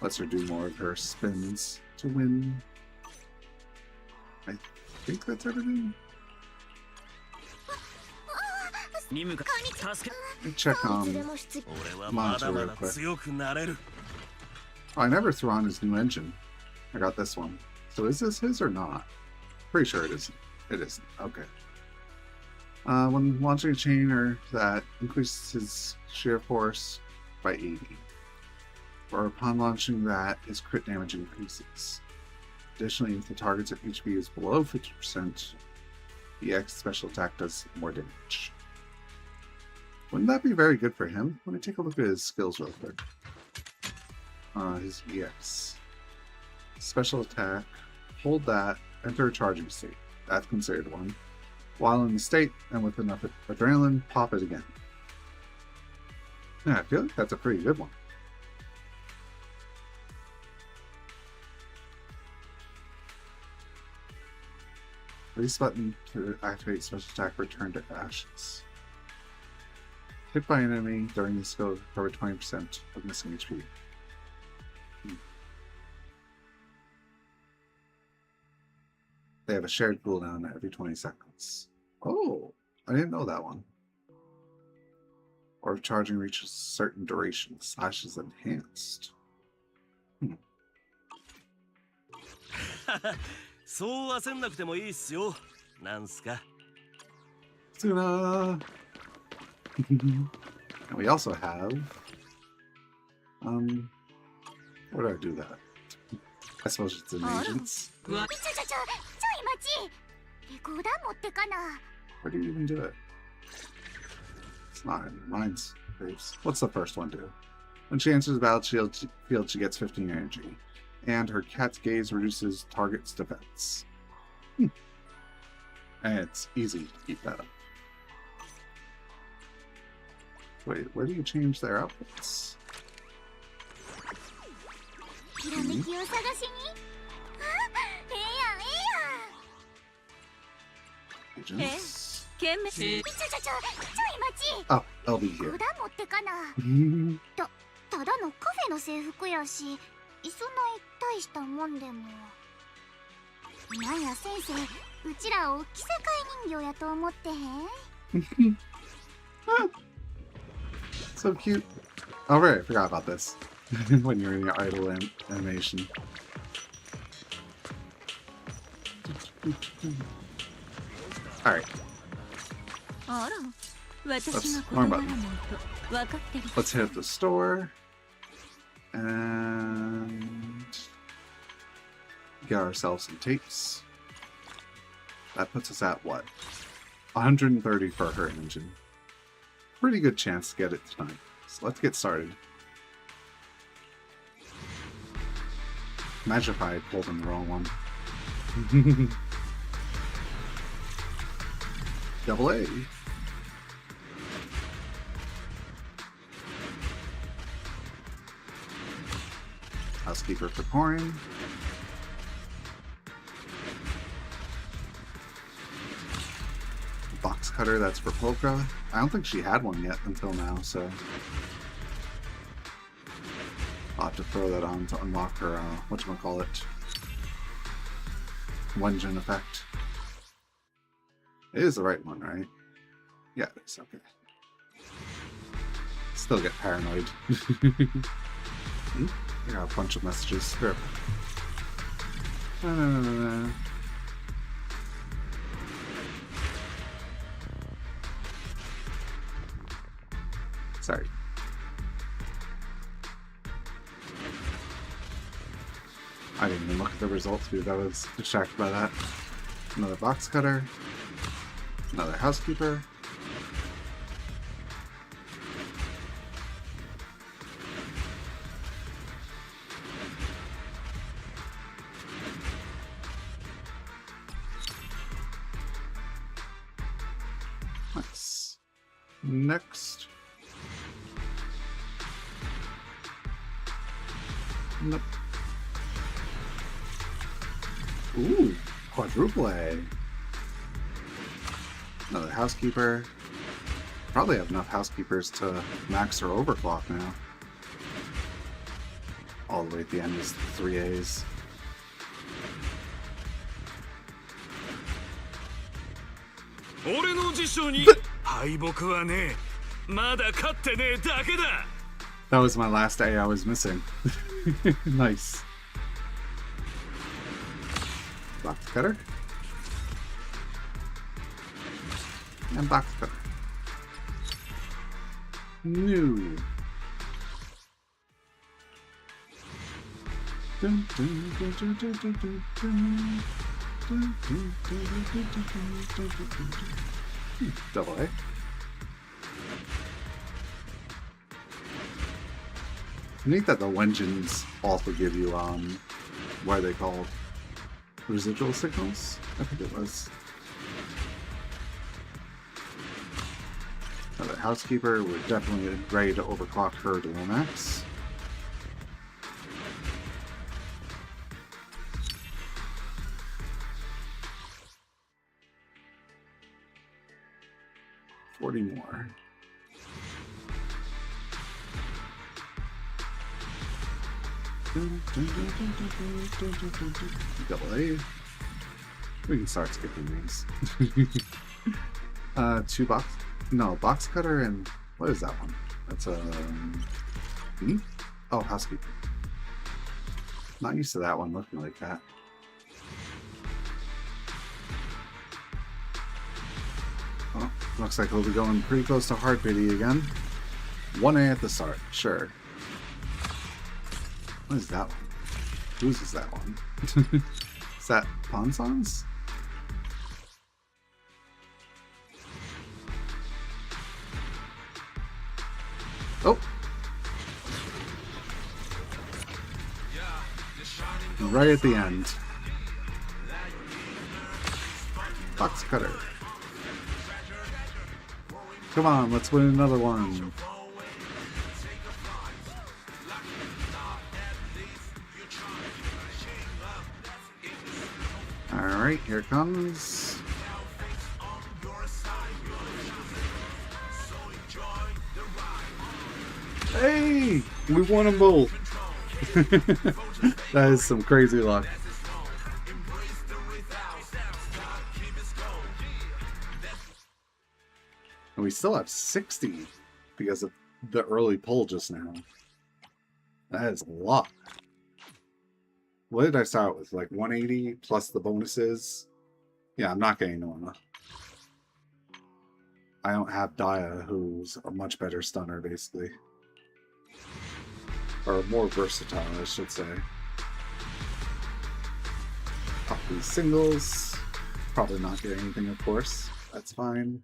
Lets her do more of her spins to win. I think that's everything. me check いつで on も必要 monitor real quick. Oh, I never threw on his new engine. I got this one. So is this his or not? Pretty sure it isn't. It isn't. Okay. When launching a chainer that increases his shear force by 80. Or upon launching that, his crit damage increases. Additionally, if the target's HP is below 50%, the X special attack does more damage. Wouldn't that be very good for him? Let me take a look at his skills real quick. His EX. Special attack. Hold that. Enter a charging state. That's considered one. While in the state and with enough adrenaline, pop it again. Yeah, I feel like that's a pretty good one. Release button to activate special attack, return to ashes. Hit by an enemy during this skill, recover 20% of missing HP. They have a shared cooldown every 20 seconds. Oh, I didn't know that one. Or if charging reaches a certain duration, slash is enhanced. そう焦んなくてもいいっすよ。なんすか。Suna! And we also have... where do I do that? I suppose it's in agents. ちょい待ち。レコーダー持ってかな。 Where do you even do it? It's not in mine's face. What's the first one do? When she enters the battlefield, she gets 15 energy. And her cat's gaze reduces target's defense. And it's easy to keep that up. Wait, where do you change their outfits? ひらめきを探しに。あ、ええやん、ええやん。 Agents? 懸命ちょい待ち。 Oh, I'll be レコ here. ーダー持ってかな。ただのカフェの制服やし、そんな大したもんでも。なんや先生、うちらを着せ替え人形やと思ってへん？ So cute. Oh, right, I forgot about this. When you're in your idle animation. Alright, あら、私が Let's この learn 柄 about もと分かってる。 let's hit the store. And get ourselves some tapes. That puts us at what? 130 for her engine. Pretty good chance to get it tonight. So let's get started. Imagine if I had pulled in the wrong one. Double A. Housekeeper for pouring. Box cutter, that's for Polka. I don't think she had one yet until now, so I'll have to throw that on to unlock her, whatchamacallit, Wenjin effect. It is the right one, right? Yeah, it is, okay. Still get paranoid. I got a bunch of messages. Here. Sorry. I didn't even look at the results because I was distracted by that. Another box cutter. Another housekeeper. Nice. Next. Nope. Ooh, quadruple A. Another housekeeper. Probably have enough housekeepers to max her overclock now. All the way at the end is 3 A's. That was my last A I was missing. Nice. Box cutter. And box cutter. New. Double A. I think that the Wengens also give you, what are they called? Residual signals? I think it was. Another housekeeper, we're definitely ready to overclock her to the max. More. Double A. We can start skipping these. Two box. No, box cutter and what is that one? That's a. Oh, housekeeping. Not used to that one looking like that. Oh, looks like we'll be going pretty close to hard pity again. 1A at the start, sure. What is that one? Whose is that one? Is that Ponson's? Oh! Right at the end. Box cutter. Come on, let's win another one. Alright, here it comes. Hey! We won them both! That is some crazy luck. And we still have 60 because of the early pull just now. That is a lot. What did I start with? Like 180 plus the bonuses? Yeah, I'm not getting Norma. I don't have Daya, who's a much better stunner, basically. Or more versatile, I should say. Pop these singles. Probably not getting anything, of course. That's fine.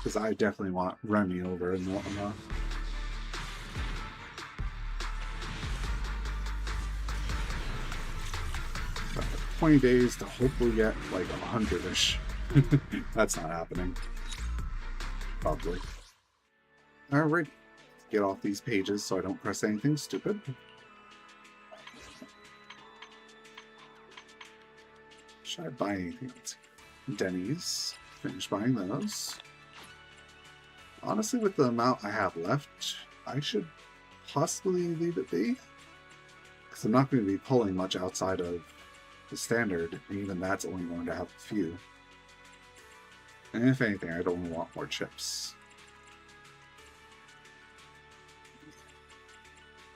Because I definitely want Remy over and Norma. Got 20 days to hopefully get like 100-ish. That's not happening. Probably. Alright. Get off these pages so I don't press anything stupid. Should I buy anything else? Denny's. Finish buying those. Honestly, with the amount I have left, I should possibly leave it be. Because I'm not going to be pulling much outside of the standard, and even that's only going to have a few. And if anything, I'd only want more chips.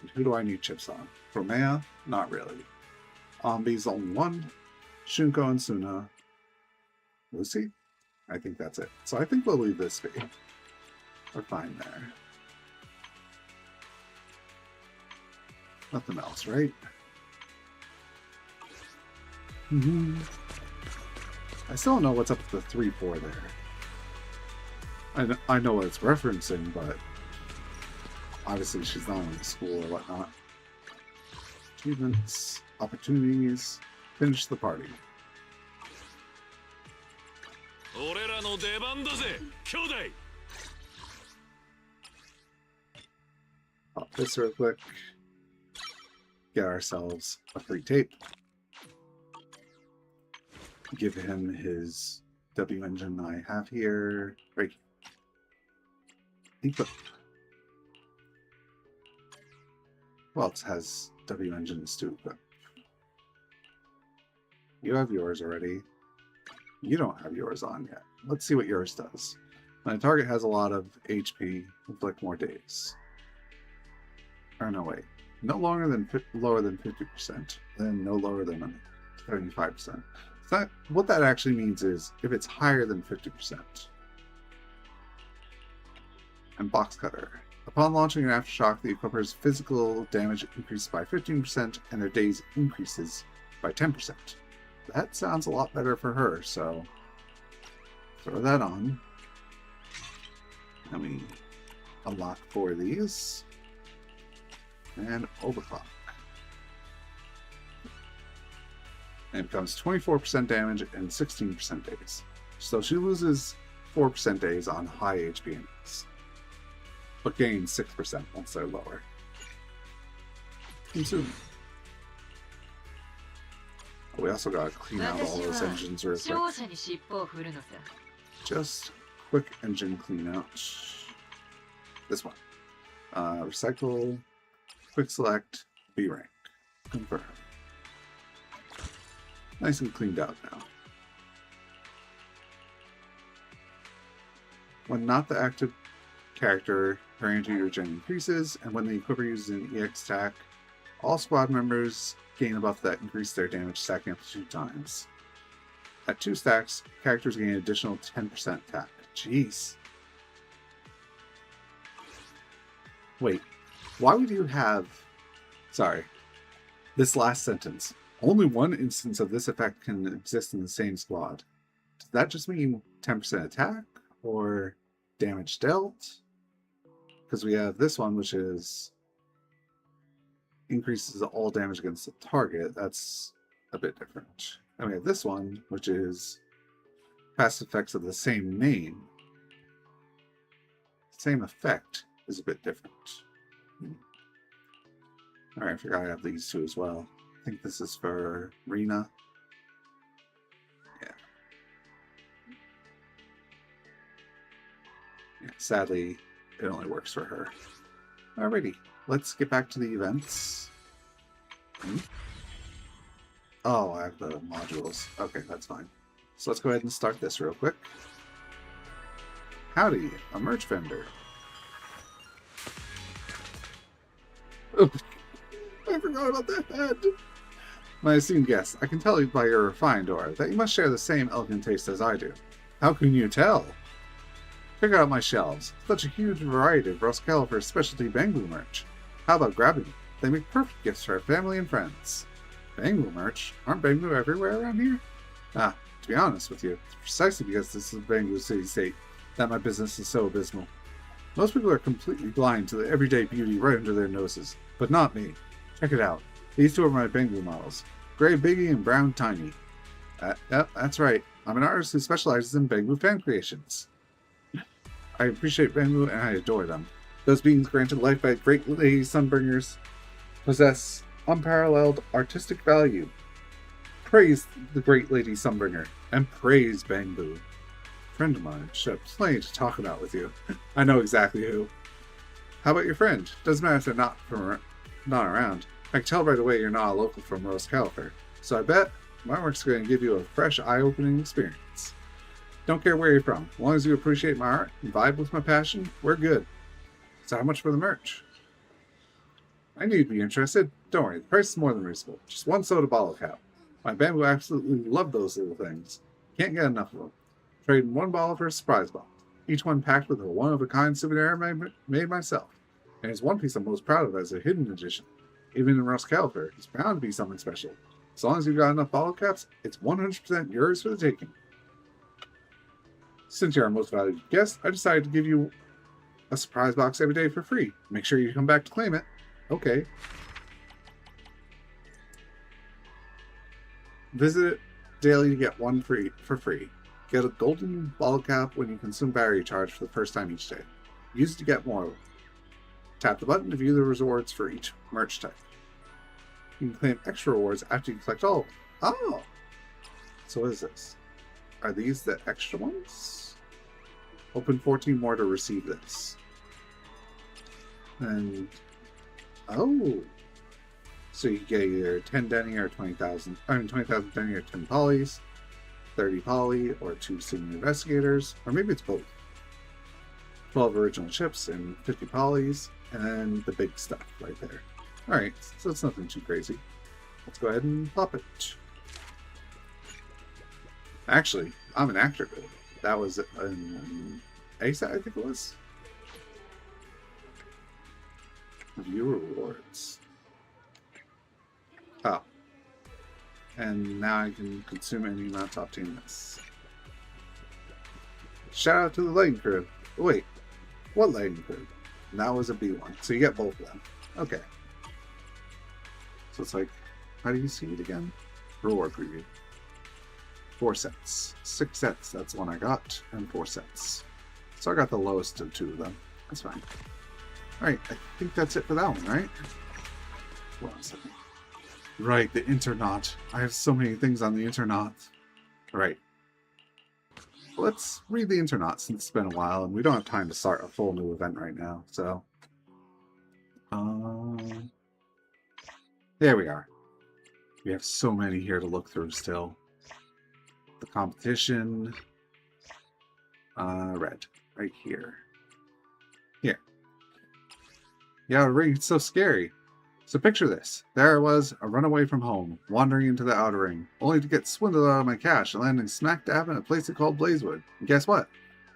And who do I need chips on? Romea? Not really. Ambi's only one. Shunko and Suna. Lucy? I think that's it. So I think we'll leave this be. We're fine there. Nothing else, right? I still don't know what's up with the 3-4 there. I know what it's referencing, but obviously she's not in school or whatnot. Achievements, opportunities, finish the party. Pop this real quick. Get ourselves a free tape. Give him his W engine I have here. Right. Equip. Who else has W engines to equip? You have yours already. You don't have yours on yet. Let's see what yours does. When a target has a lot of HP, inflict more days. Or no, wait. No lower than 50%, then no lower than 75%. So what that actually means is if it's higher than 50%. And Box Cutter. Upon launching an aftershock, the equipper's physical damage increases by 15% and their days increases by 10%. That sounds a lot better for her, so throw that on. Let me unlock 4 of these. And overclock. And it becomes 24% damage and 16% days. So she loses 4% days on high HP enemies, but gains 6% once they're lower. Consume. Oh, we also gotta clean out all those engines real quick. Just quick engine clean out. This one. Recycle. Quick select. B rank. Confirm. Nice and cleaned out now. When not the active character, her energy regen increases, and when the equipper uses an EX attack, all squad members gain a buff that increase their damage, stacking up to 2 times. At 2 stacks, characters gain an additional 10% attack. Jeez. Wait, why would you have... Sorry. This last sentence. Only one instance of this effect can exist in the same squad. Does that just mean 10% attack? Or damage dealt? Because we have this one, which is... increases all damage against the target. That's a bit different. And we have this one, which is passive effects of the same name. Same effect is a bit different. Alright, I forgot I have these two as well. I think this is for Rena. Yeah, sadly, it only works for her. Alrighty, let's get back to the events. Oh, I have the modules. Okay, that's fine. So let's go ahead and start this real quick. Howdy, a merch vendor. Oh, I forgot about that head. My esteemed guest, I can tell you by your refined aura that you must share the same elegant taste as I do. How can you tell? Check out my shelves. Such a huge variety of Ross Califer's specialty Bangbu merch. How about grabbing them? They make perfect gifts for our family and friends. Bangbu merch? Aren't Bangbu everywhere around here? Ah, to be honest with you, it's precisely because this is Bangbu city-state that my business is so abysmal. Most people are completely blind to the everyday beauty right under their noses, but not me. Check it out. These two are my Bangbu models. Gray Biggie and Brown Tiny. Yep, that's right. I'm an artist who specializes in Bangbu fan creations. I appreciate Bangbu and I adore them. Those beings granted life by great lady sunbringers possess unparalleled artistic value. Praise the great lady sunbringer and praise Bangbu. A friend of mine should have plenty to talk about with you. I know exactly who. How about your friend? Doesn't matter if they're not around. I can tell right away you're not a local from Rose Califer. So I bet my work's going to give you a fresh, eye-opening experience. Don't care where you're from. As long as you appreciate my art and vibe with my passion, we're good. So how much for the merch? I knew you'd be interested. Don't worry, the price is more than reasonable. Just 1 soda bottle cap. My Bangbu absolutely love those little things. Can't get enough of them. Trading 1 bottle for a surprise bottle. Each one packed with a one-of-a-kind souvenir I made myself. And it's one piece I'm most proud of as a hidden edition. Even in Ross Califer, it's bound to be something special. As long as you've got enough bottle caps, it's 100% yours for the taking. Since you're our most valued guest, I decided to give you a surprise box every day for free. Make sure you come back to claim it. Okay. Visit it daily to get 1 free for free. Get a golden bottle cap when you consume battery charge for the first time each day. Use it to get more. Tap the button to view the rewards for each merch type. You can claim extra rewards after you collect all of them. Oh! So what is this? Are these the extra ones? Open 14 more to receive this. And... oh! So you get either 10 Denny or 20,000 Denny or 10 polys, 30 poly, or 2 senior investigators, or maybe it's both. 12 original chips and 50 polys, and then the big stuff right there. Alright, so it's nothing too crazy. Let's go ahead and pop it. Actually, I'm an actor build. That was an ASAT, I think it was. Viewer rewards. Oh. And now I can consume any amount to obtain this. Shout out to the lighting crew. Wait, what lighting crew? That was a B1. So you get both of them. Okay. So it's like, how do you see it again? Reward preview. 4 sets. 6 sets, that's the one I got, and 4 sets. So I got the lowest of 2 of them. That's fine. Alright, I think that's it for that one, right? Hold on a second. Right, the Internaut. I have so many things on the Internaut. Right. Let's read the Internaut since it's been a while, and we don't have time to start a full new event right now, so... there we are. We have so many here to look through still. The competition... red. Right here. Here. Yeah, ring, it's so scary. So picture this. There I was, a runaway from home, wandering into the outer ring, only to get swindled out of my cash and landing smack dab in a place called Blazewood. And guess what?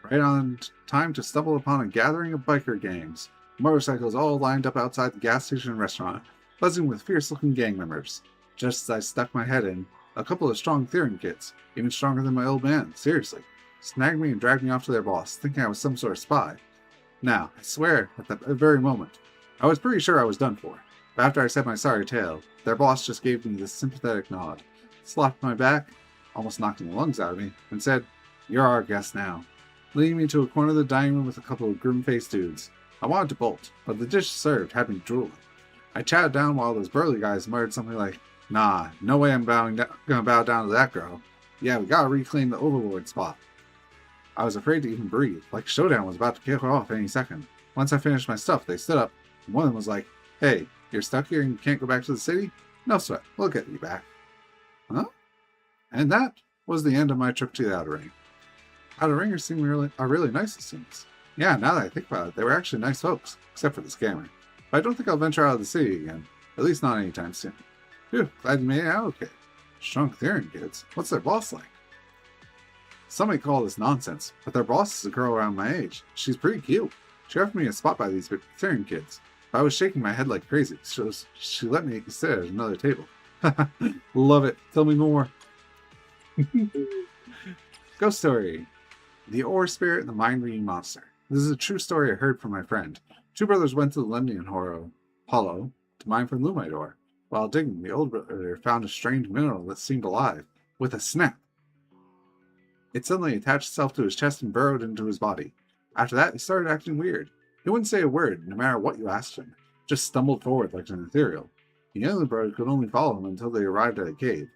Right on time to stumble upon a gathering of biker gangs. Motorcycles all lined up outside the gas station and restaurant, buzzing with fierce-looking gang members. Just as I stuck my head in, a couple of strong Theron kids, even stronger than my old man, seriously, snagged me and dragged me off to their boss, thinking I was some sort of spy. Now, I swear, at that very moment, I was pretty sure I was done for. But after I said my sorry tale, their boss just gave me this sympathetic nod, slapped my back, almost knocked the lungs out of me, and said, "You're our guest now," leading me to a corner of the dining room with a couple of grim-faced dudes. I wanted to bolt, but the dish served had me drooling. I chatted down while those burly guys muttered something like, "Nah, no way I'm gonna bow down to that girl. Yeah, we gotta reclaim the Overlord spot." I was afraid to even breathe, like Showdown was about to kick off any second. Once I finished my stuff, they stood up, and one of them was like, "Hey, you're stuck here and you can't go back to the city? No sweat, we'll get you back." Huh? And that was the end of my trip to the Outer Ring. Outer Ringers seem really nice, it seems. Yeah, now that I think about it, they were actually nice folks, except for the scammer. But I don't think I'll venture out of the city again, at least not anytime soon. Phew, glad you made it out okay. Strong Theron kids, what's their boss like? Some may call this nonsense, but their boss is a girl around my age. She's pretty cute. She offered me a spot by these Theron kids. I was shaking my head like crazy, so she let me sit at another table. Love it. Tell me more. Ghost story. The Ore Spirit and the Mind-Reading Monster. This is a true story I heard from my friend. 2 brothers went to the Lemnian Hollow to mine for Lumite ore. While digging, the older brother found a strange mineral that seemed alive. With a snap, it suddenly attached itself to his chest and burrowed into his body. After that, he started acting weird. He wouldn't say a word, no matter what you asked him. Just stumbled forward like an ethereal. The younger brother could only follow him until they arrived at a cave.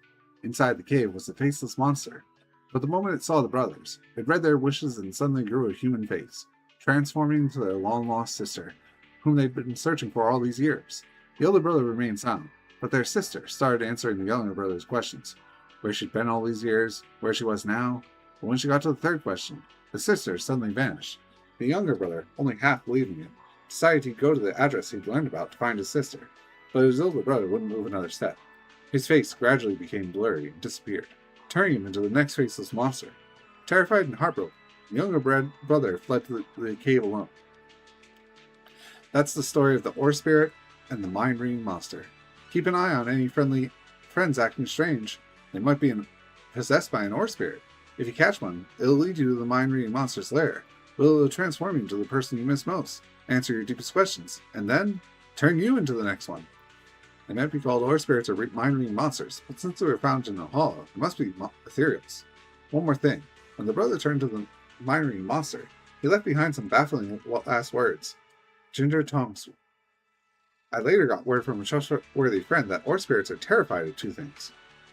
Inside the cave was the faceless monster. But the moment it saw the brothers, it read their wishes and suddenly grew a human face, transforming into their long-lost sister, whom they'd been searching for all these years. The older brother remained silent, but their sister started answering the younger brother's questions. Where she'd been all these years, where she was now. But when she got to the third question, the sister suddenly vanished. The younger brother, only half believing it, decided he'd go to the address he'd learned about to find his sister, but his older brother wouldn't move another step. His face gradually became blurry and disappeared, turning him into the next faceless monster. Terrified and heartbroken, the younger brother fled to the cave alone. That's the story of the Ore Spirit and the Mind-Reading Monster. Keep an eye on any friends acting strange. They might be possessed by an Ore Spirit. If you catch one, it'll lead you to the Mind-Reading Monster's lair. It'll transform you into the person you miss most, answer your deepest questions, and then turn you into the next one. They might be called Ore Spirits or Mind-Reading Monsters, but since they were found in a hollow, they must be ethereals. One more thing. When the brother turned to the Mind-Reading Monster, he left behind some baffling last words. Ginger Tongsui. I later got word from a trustworthy friend that Ore Spirits are terrified of 2 things.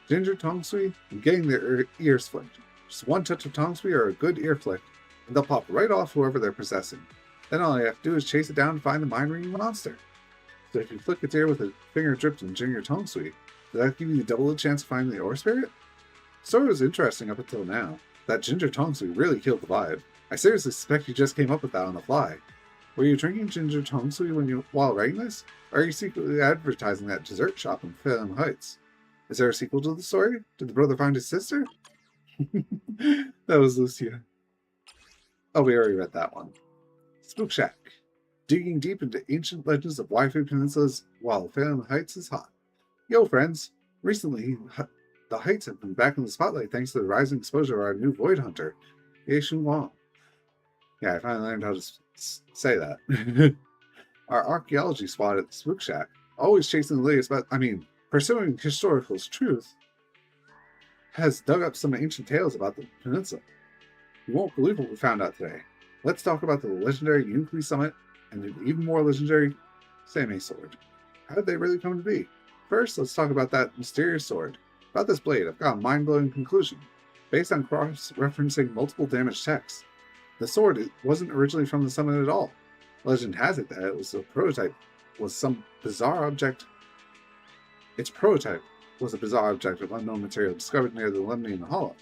Ginger Tongsui and getting their ears flicked. Just one touch of Tongsui or a good ear flick, and they'll pop right off whoever they're possessing. Then all you have to do is chase it down and find the Mind-Reading Monster. So if you flick its ear with a finger dripped in ginger tongue sweet, does that give you double the chance of finding the ore spirit? The story was interesting up until now. That ginger tongue sweet really killed the vibe. I seriously suspect you just came up with that on the fly. Were you drinking ginger tongue sweet while writing this? Or are you secretly advertising that dessert shop in Salem Heights? Is there a sequel to the story? Did the brother find his sister? That was Lucia. Oh, we already read that one. Spook Shack. Digging deep into ancient legends of Waifu Peninsulas while Salem Heights is hot. Yo, friends. Recently, the Heights have been back in the spotlight thanks to the rising exposure of our new Void Hunter, Yeishun Wang. Yeah, I finally learned how to say that. Our archaeology squad at the Spook Shack, always chasing the latest, pursuing historical truth, has dug up some ancient tales about the peninsula. You won't believe what we found out today. Let's talk about the legendary Yunqui Summit and an even more legendary Seimei sword. How did they really come to be? First, let's talk about that mysterious sword. About this blade, I've got a mind-blowing conclusion. Based on cross-referencing multiple damaged texts, the sword wasn't originally from the summit at all. Legend has it that it was a prototype, was some bizarre object. Its prototype was a bizarre object of unknown material discovered near the Lemnian Hollow.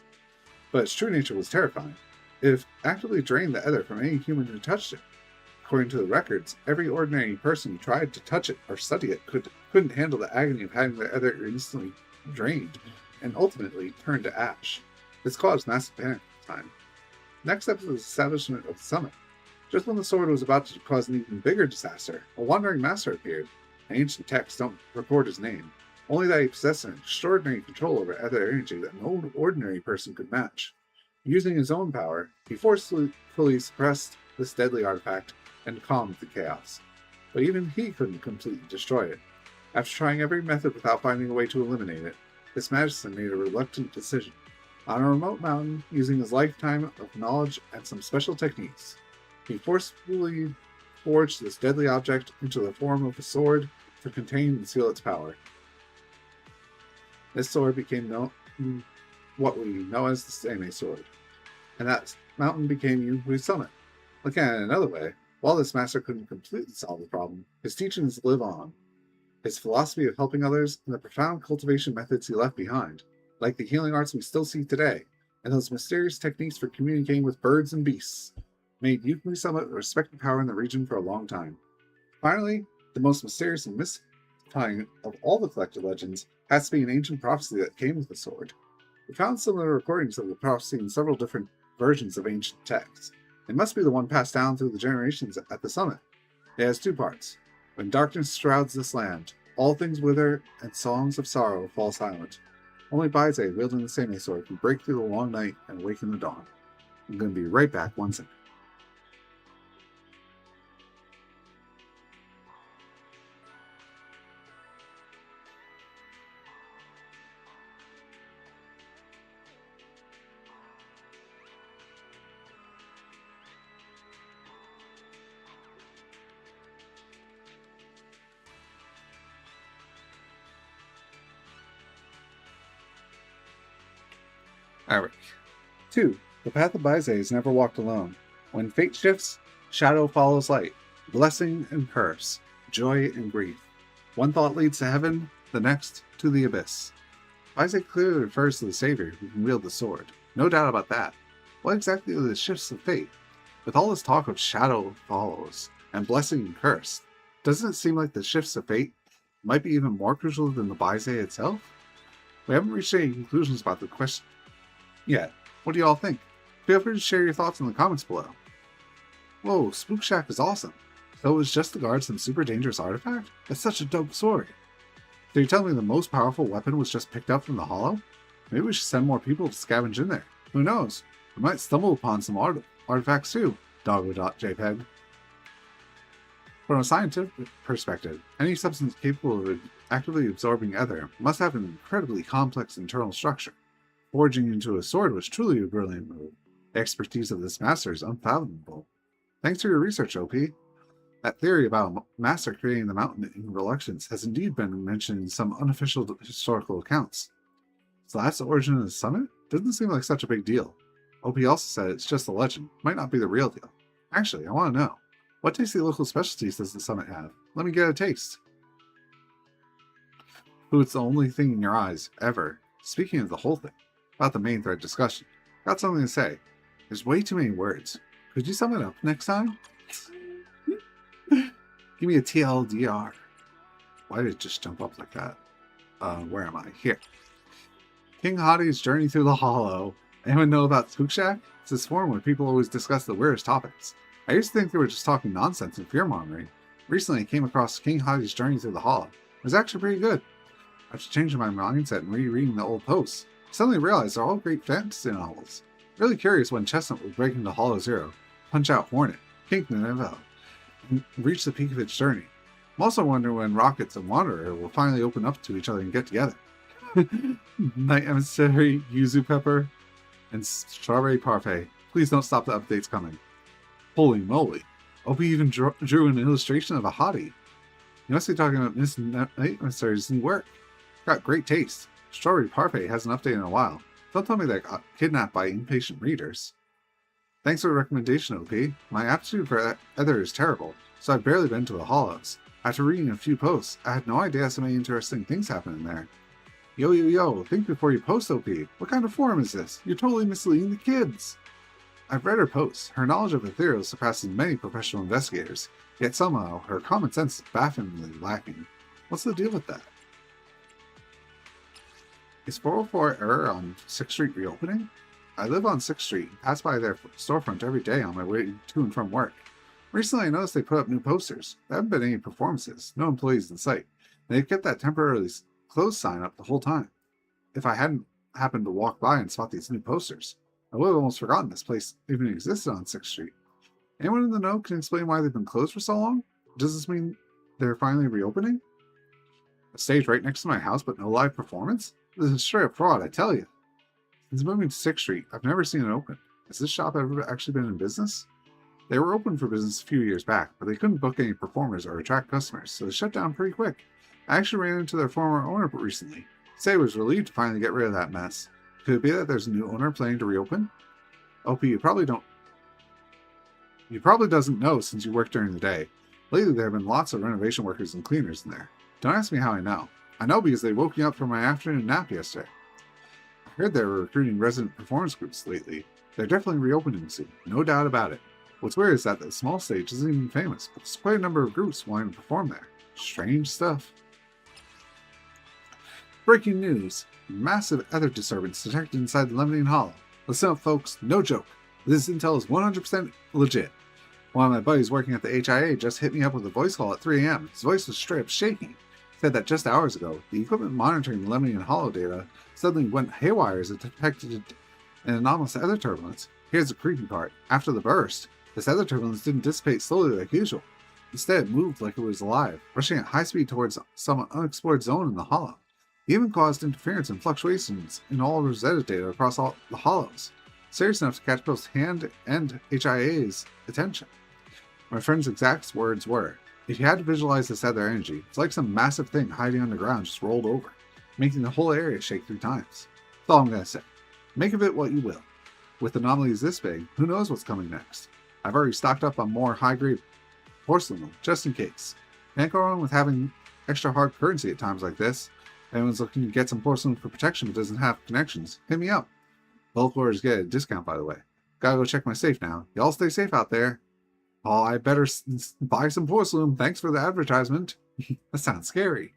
But its true nature was terrifying. It actively drained the ether from any human who touched it. According to the records, every ordinary person who tried to touch it or study it couldn't handle the agony of having their ether instantly drained and ultimately turned to ash. This caused massive panic at the time. Next up was the establishment of the summit. Just when the sword was about to cause an even bigger disaster, a wandering master appeared. Ancient texts don't record his name, only that he possessed an extraordinary control over ether energy that no ordinary person could match. Using his own power, he forcefully suppressed this deadly artifact and calmed the chaos. But even he couldn't completely destroy it. After trying every method without finding a way to eliminate it, this magician made a reluctant decision. On a remote mountain, using his lifetime of knowledge and some special techniques, he forcefully forged this deadly object into the form of a sword to contain and seal its power. This sword became what we know as the Seimei sword, and that mountain became Yunqui Summit. Looking at it another way, while this master couldn't completely solve the problem, his teachings live on. His philosophy of helping others and the profound cultivation methods he left behind, like the healing arts we still see today, and those mysterious techniques for communicating with birds and beasts, made Yunqui Summit a respected power in the region for a long time. Finally, the most mysterious and mystifying of all the collected legends has to be an ancient prophecy that came with the sword. We found similar recordings of the prophecy in several different versions of ancient texts. It must be the one passed down through the generations at the summit. It has two parts. When darkness shrouds this land, all things wither and songs of sorrow fall silent. Only Baizei, wielding the Seimei sword, can break through the long night and awaken the dawn. I'm going to be right back one second. Alright. 2. The path of Baizei is never walked alone. When fate shifts, shadow follows light, blessing and curse, joy and grief. One thought leads to heaven, the next to the abyss. Baizei clearly refers to the savior who can wield the sword. No doubt about that. What exactly are the shifts of fate? With all this talk of shadow follows and blessing and curse, doesn't it seem like the shifts of fate might be even more crucial than the Baizei itself? We haven't reached any conclusions about the question yet. What do y'all think? Feel free to share your thoughts in the comments below. Whoa, Spook Shack is awesome. So it was just to guard some super dangerous artifact? That's such a dope story. So you're telling me the most powerful weapon was just picked up from the Hollow? Maybe we should send more people to scavenge in there. Who knows? We might stumble upon some artifacts too. Doggo.jpg. From a scientific perspective, any substance capable of actively absorbing ether must have an incredibly complex internal structure. Forging into a sword was truly a brilliant move. The expertise of this master is unfathomable. Thanks for your research, OP. That theory about a master creating the mountain in reluctance has indeed been mentioned in some unofficial historical accounts. So that's the origin of the summit? Doesn't seem like such a big deal. OP also said it's just a legend, might not be the real deal. Actually, I want to know, what tasty local specialties does the summit have? Let me get a taste. Who it's the only thing in your eyes, ever. Speaking of the whole thing, about the main thread discussion, got something to say. There's way too many words. Could you sum it up next time? Give me a TLDR. Why did it just jump up like that? Where am I? Here. King Hadi's journey through the Hollow. Anyone know about Spook Shack? It's this forum where people always discuss the weirdest topics. I used to think they were just talking nonsense and fear-mongering. Recently, I came across King Hadi's journey through the Hollow. It was actually pretty good. After changing my mindset and rereading the old posts, I suddenly realized they're all great fantasy novels. Really curious when Chestnut would break into Hollow Zero, punch out Hornet, King Nineveh, and reach the peak of its journey. I'm also wondering when Rockets and Wanderer will finally open up to each other and get together. Night Emissary, Yuzu Pepper, and Strawberry Parfait. Please don't stop the updates coming. Holy moly. OP even drew an illustration of a hottie. You must be talking about Miss Night Emissary's new work. Got great taste. Strawberry Parfait hasn't updated in a while. Don't tell me that got kidnapped by impatient readers. Thanks for the recommendation, OP. My aptitude for Ether is terrible, so I've barely been to the Hollows. After reading a few posts, I had no idea so many interesting things happen in there. Yo, think before you post, OP. What kind of forum is this? You're totally misleading the kids. I've read her posts. Her knowledge of ethereal surpasses many professional investigators, yet somehow her common sense is bafflingly lacking. What's the deal with that? Is 404 Error on 6th Street reopening? I live on 6th Street and pass by their storefront every day on my way to and from work. Recently I noticed they put up new posters. There haven't been any performances, no employees in sight, and they've kept that temporarily closed sign up the whole time. If I hadn't happened to walk by and spot these new posters, I would have almost forgotten this place even existed on 6th Street. Anyone in the know can explain why they've been closed for so long? Does this mean they're finally reopening? A stage right next to my house but no live performance? This is straight up fraud, I tell you. Since moving to 6th Street, I've never seen it open. Has this shop ever actually been in business? They were open for business a few years back, but they couldn't book any performers or attract customers, so they shut down pretty quick. I actually ran into their former owner recently. He said he was relieved to finally get rid of that mess. Could it be that there's a new owner planning to reopen? OP, you probably doesn't know since you work during the day. Lately there have been lots of renovation workers and cleaners in there. Don't ask me how I know. I know because they woke me up from my afternoon nap yesterday. I heard they were recruiting resident performance groups lately. They're definitely reopening soon, no doubt about it. What's weird is that the small stage isn't even famous, but there's quite a number of groups wanting to perform there. Strange stuff. Breaking news. Massive ether disturbance detected inside the Lemonade Hollow. Listen up, folks. No joke. This intel is 100% legit. One of my buddies working at the HIA just hit me up with a voice call at 3 a.m. His voice was straight up shaking. He said that just hours ago, the equipment monitoring the Lemonade Hollow data suddenly went haywire as it detected an anomalous ether turbulence. Here's the creepy part. After the burst, this ether turbulence didn't dissipate slowly like usual. Instead, it moved like it was alive, rushing at high speed towards some unexplored zone in the hollow. It even caused interference and fluctuations in all Rosetta data across all the hollows, serious enough to catch both Hand and HIA's attention. My friend's exact words were, if you had to visualize this ether energy, it's like some massive thing hiding underground just rolled over, making the whole area shake 3 times. That's all I'm going to say. Make of it what you will. With anomalies this big, who knows what's coming next? I've already stocked up on more high-grade porcelain, just in case. Can't go wrong with having extra hard currency at times like this. If anyone's looking to get some porcelain for protection but doesn't have connections, hit me up. Bulk orders get a discount, by the way. Gotta go check my safe now. Y'all stay safe out there. Oh, I better buy some porcelain. Thanks for the advertisement. That sounds scary.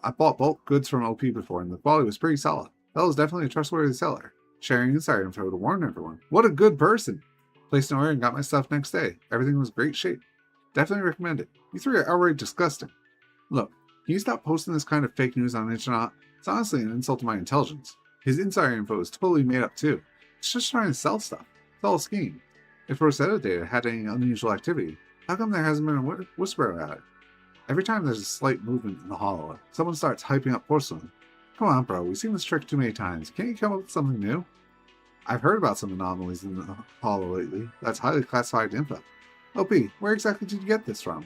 I bought bulk goods from OP before, and the quality was pretty solid. That was definitely a trustworthy seller. Sharing insider info to warn everyone. What a good person! Placed an order and got my stuff next day. Everything was great shape. Definitely recommend it. You 3 are outright disgusting. Look, can you stop posting this kind of fake news on the internet? It's honestly an insult to my intelligence. His insider info is totally made up too. It's just trying to sell stuff. It's all a scheme. If Rosetta data had any unusual activity, how come there hasn't been a whisper about it? Every time there's a slight movement in the hollow, someone starts hyping up porcelain. Come on, bro, we've seen this trick too many times. Can't you come up with something new? I've heard about some anomalies in the hollow lately. That's highly classified info. OP, where exactly did you get this from?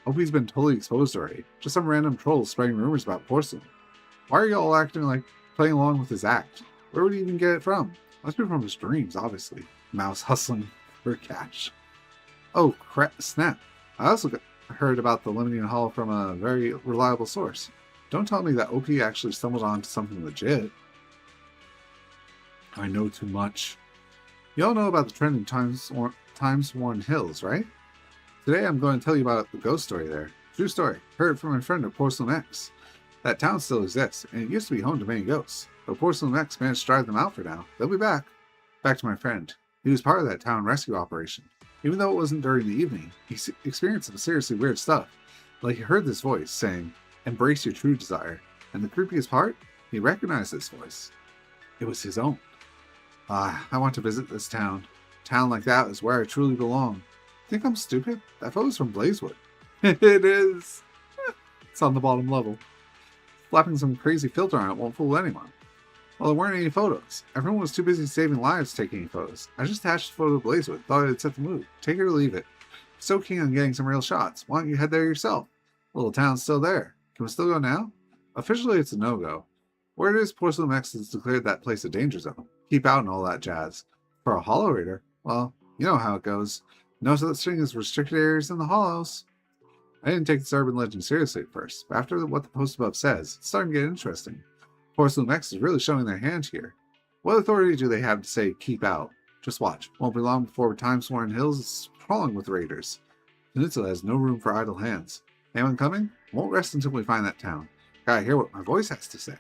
OP's been totally exposed already. Just some random trolls spreading rumors about porcelain. Why are y'all acting like playing along with his act? Where would he even get it from? Must be from his dreams, obviously. Mouse hustling for cash. Oh, crap, snap. I also heard about the limiting hull from a very reliable source. Don't tell me that OP actually stumbled onto something legit. I know too much. You all know about the trending Times-worn hills, right? Today I'm going to tell you about the ghost story there. True story. Heard it from my friend of Porcelain X. That town still exists, and it used to be home to many ghosts. But Porcelain X managed to drive them out for now. They'll be back. Back to my friend. He was part of that town rescue operation. Even though it wasn't during the evening, he experienced some seriously weird stuff. Like he heard this voice saying, "Embrace your true desire." And the creepiest part? He recognized this voice. It was his own. I want to visit this town. A town like that is where I truly belong. Think I'm stupid? That photo's from Blazewood. It is. It's on the bottom level. Slapping some crazy filter on it won't fool anyone. Well, there weren't any photos. Everyone was too busy saving lives taking any photos. I just attached a photo to Blazewood. Thought it'd set the mood. Take it or leave it. So keen on getting some real shots. Why don't you head there yourself? The little town's still there. Can we still go now? Officially, it's a no-go. Where it is, Porcelain X has declared that place a danger zone. Keep out and all that jazz. For a Hollow Raider, well, you know how it goes. No such thing as restricted areas in the Hollows. I didn't take this urban legend seriously at first, but after what the post above says, it's starting to get interesting. Porcelain X is really showing their hand here. What authority do they have to say, keep out? Just watch. Won't be long before Time-worn hills is crawling with raiders. Peninsula has no room for idle hands. Anyone coming? Won't rest until we find that town. Gotta hear what my voice has to say.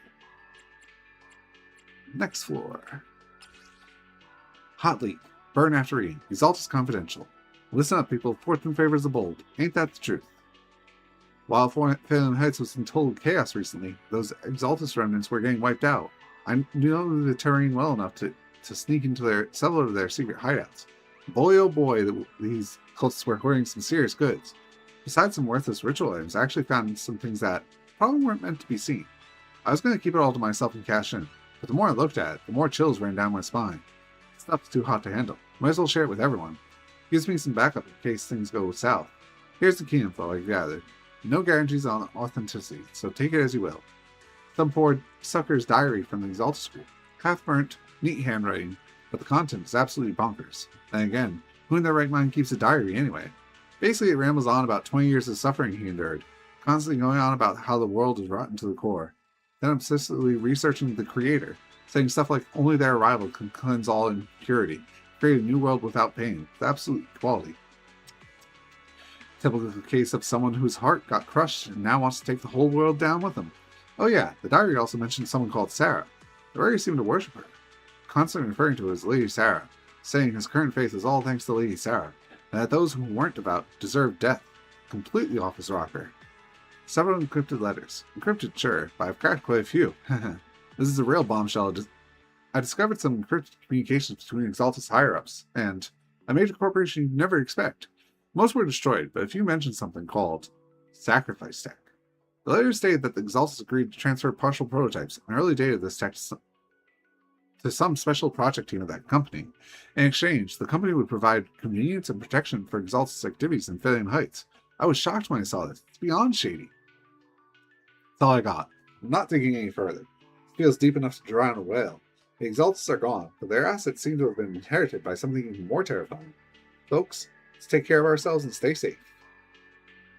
Next floor. Hot leak. Burn after reading. Exalt is confidential. Listen up, people. Fortune favors the bold. Ain't that the truth? While Phantom Heights was in total chaos recently, those Exaltus remnants were getting wiped out. I know the terrain well enough to sneak into several of their secret hideouts. Boy oh boy, these cultists were hoarding some serious goods. Besides some worthless ritual items, I actually found some things that probably weren't meant to be seen. I was going to keep it all to myself and cash in, but the more I looked at it, the more chills ran down my spine. Stuff's too hot to handle. Might as well share it with everyone. Gives me some backup in case things go south. Here's the key info I gathered. No guarantees on authenticity, so take it as you will. Some poor sucker's diary from the Exalted School. Half-burnt, neat handwriting, but the content is absolutely bonkers. And again, who in their right mind keeps a diary anyway? Basically, it rambles on about 20 years of suffering he endured, constantly going on about how the world is rotten to the core, then obsessively researching the creator, saying stuff like only their arrival can cleanse all impurity, create a new world without pain, with absolute equality. Typical case of someone whose heart got crushed and now wants to take the whole world down with them. Oh yeah, the diary also mentioned someone called Sarah. The writer seemed to worship her, constantly referring to her as Lady Sarah, saying his current faith is all thanks to Lady Sarah, and that those who weren't devout deserved death. Completely off his rocker. Several encrypted letters. Encrypted, sure, but I've cracked quite a few. This is a real bombshell. I discovered some encrypted communications between Exaltus higher-ups, and a major corporation you'd never expect. Most were destroyed, but a few mentioned something called Sacrifice Tech. The letters stated that the Exaltus agreed to transfer partial prototypes and early data of this tech to some special project team of that company. In exchange, the company would provide convenience and protection for Exaltus activities in Phantom Heights. I was shocked when I saw this. It's beyond shady. That's all I got. I'm not thinking any further. It feels deep enough to drown a whale. The Exaltus are gone, but their assets seem to have been inherited by something even more terrifying. Folks, let's take care of ourselves and stay safe.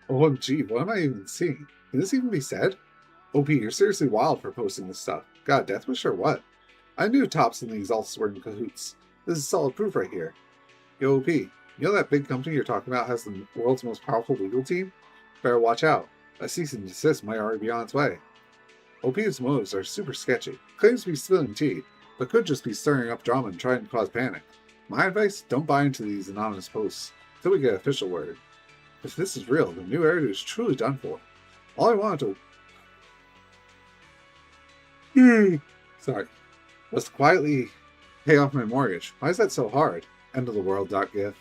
OMG, what am I even seeing? Can this even be said? OP, you're seriously wild for posting this stuff. God, death wish or what? I knew Tops and the Exaltus were in cahoots. This is solid proof right here. Yo, OP, you know that big company you're talking about has the world's most powerful legal team? Better watch out. A cease and desist might already be on its way. OP's motives are super sketchy. Claims to be spilling tea, but could just be stirring up drama and trying to cause panic. My advice, don't buy into these anonymous posts until we get official word. If this is real, the new area is truly done for. All I wanted to... was to quietly pay off my mortgage. Why is that so hard? End of the world, .gif.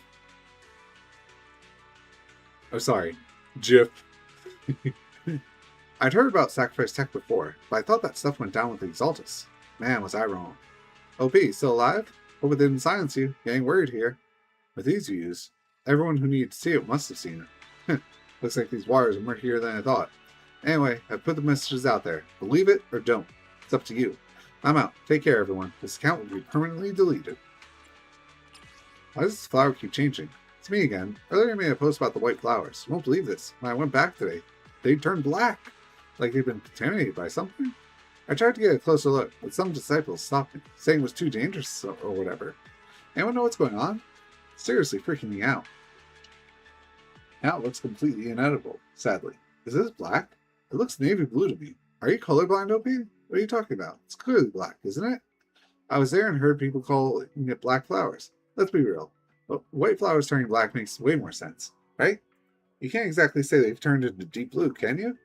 Oh, sorry. GIF. I'd heard about Sacrifice Tech before, but I thought that stuff went down with the Exaltus. Man, was I wrong. OP, still alive? Hope it didn't silence you. Getting worried here. With these views, everyone who needed to see it must have seen it. Looks like these waters are murkier than I thought. Anyway, I've put the messages out there. Believe it or don't. It's up to you. I'm out. Take care, everyone. This account will be permanently deleted. Why does this flower keep changing? It's me again. Earlier I made a post about the white flowers. You won't believe this. When I went back today, they turned black. Like they'd been contaminated by something. I tried to get a closer look, but some disciples stopped me, saying it was too dangerous or whatever. Anyone know what's going on? It's seriously freaking me out. Now it looks completely inedible, sadly. Is this black? It looks navy blue to me. Are you colorblind, OP? What are you talking about? It's clearly black, isn't it? I was there and heard people calling it black flowers. Let's be real. But white flowers turning black makes way more sense, right? You can't exactly say they've turned into deep blue, can you?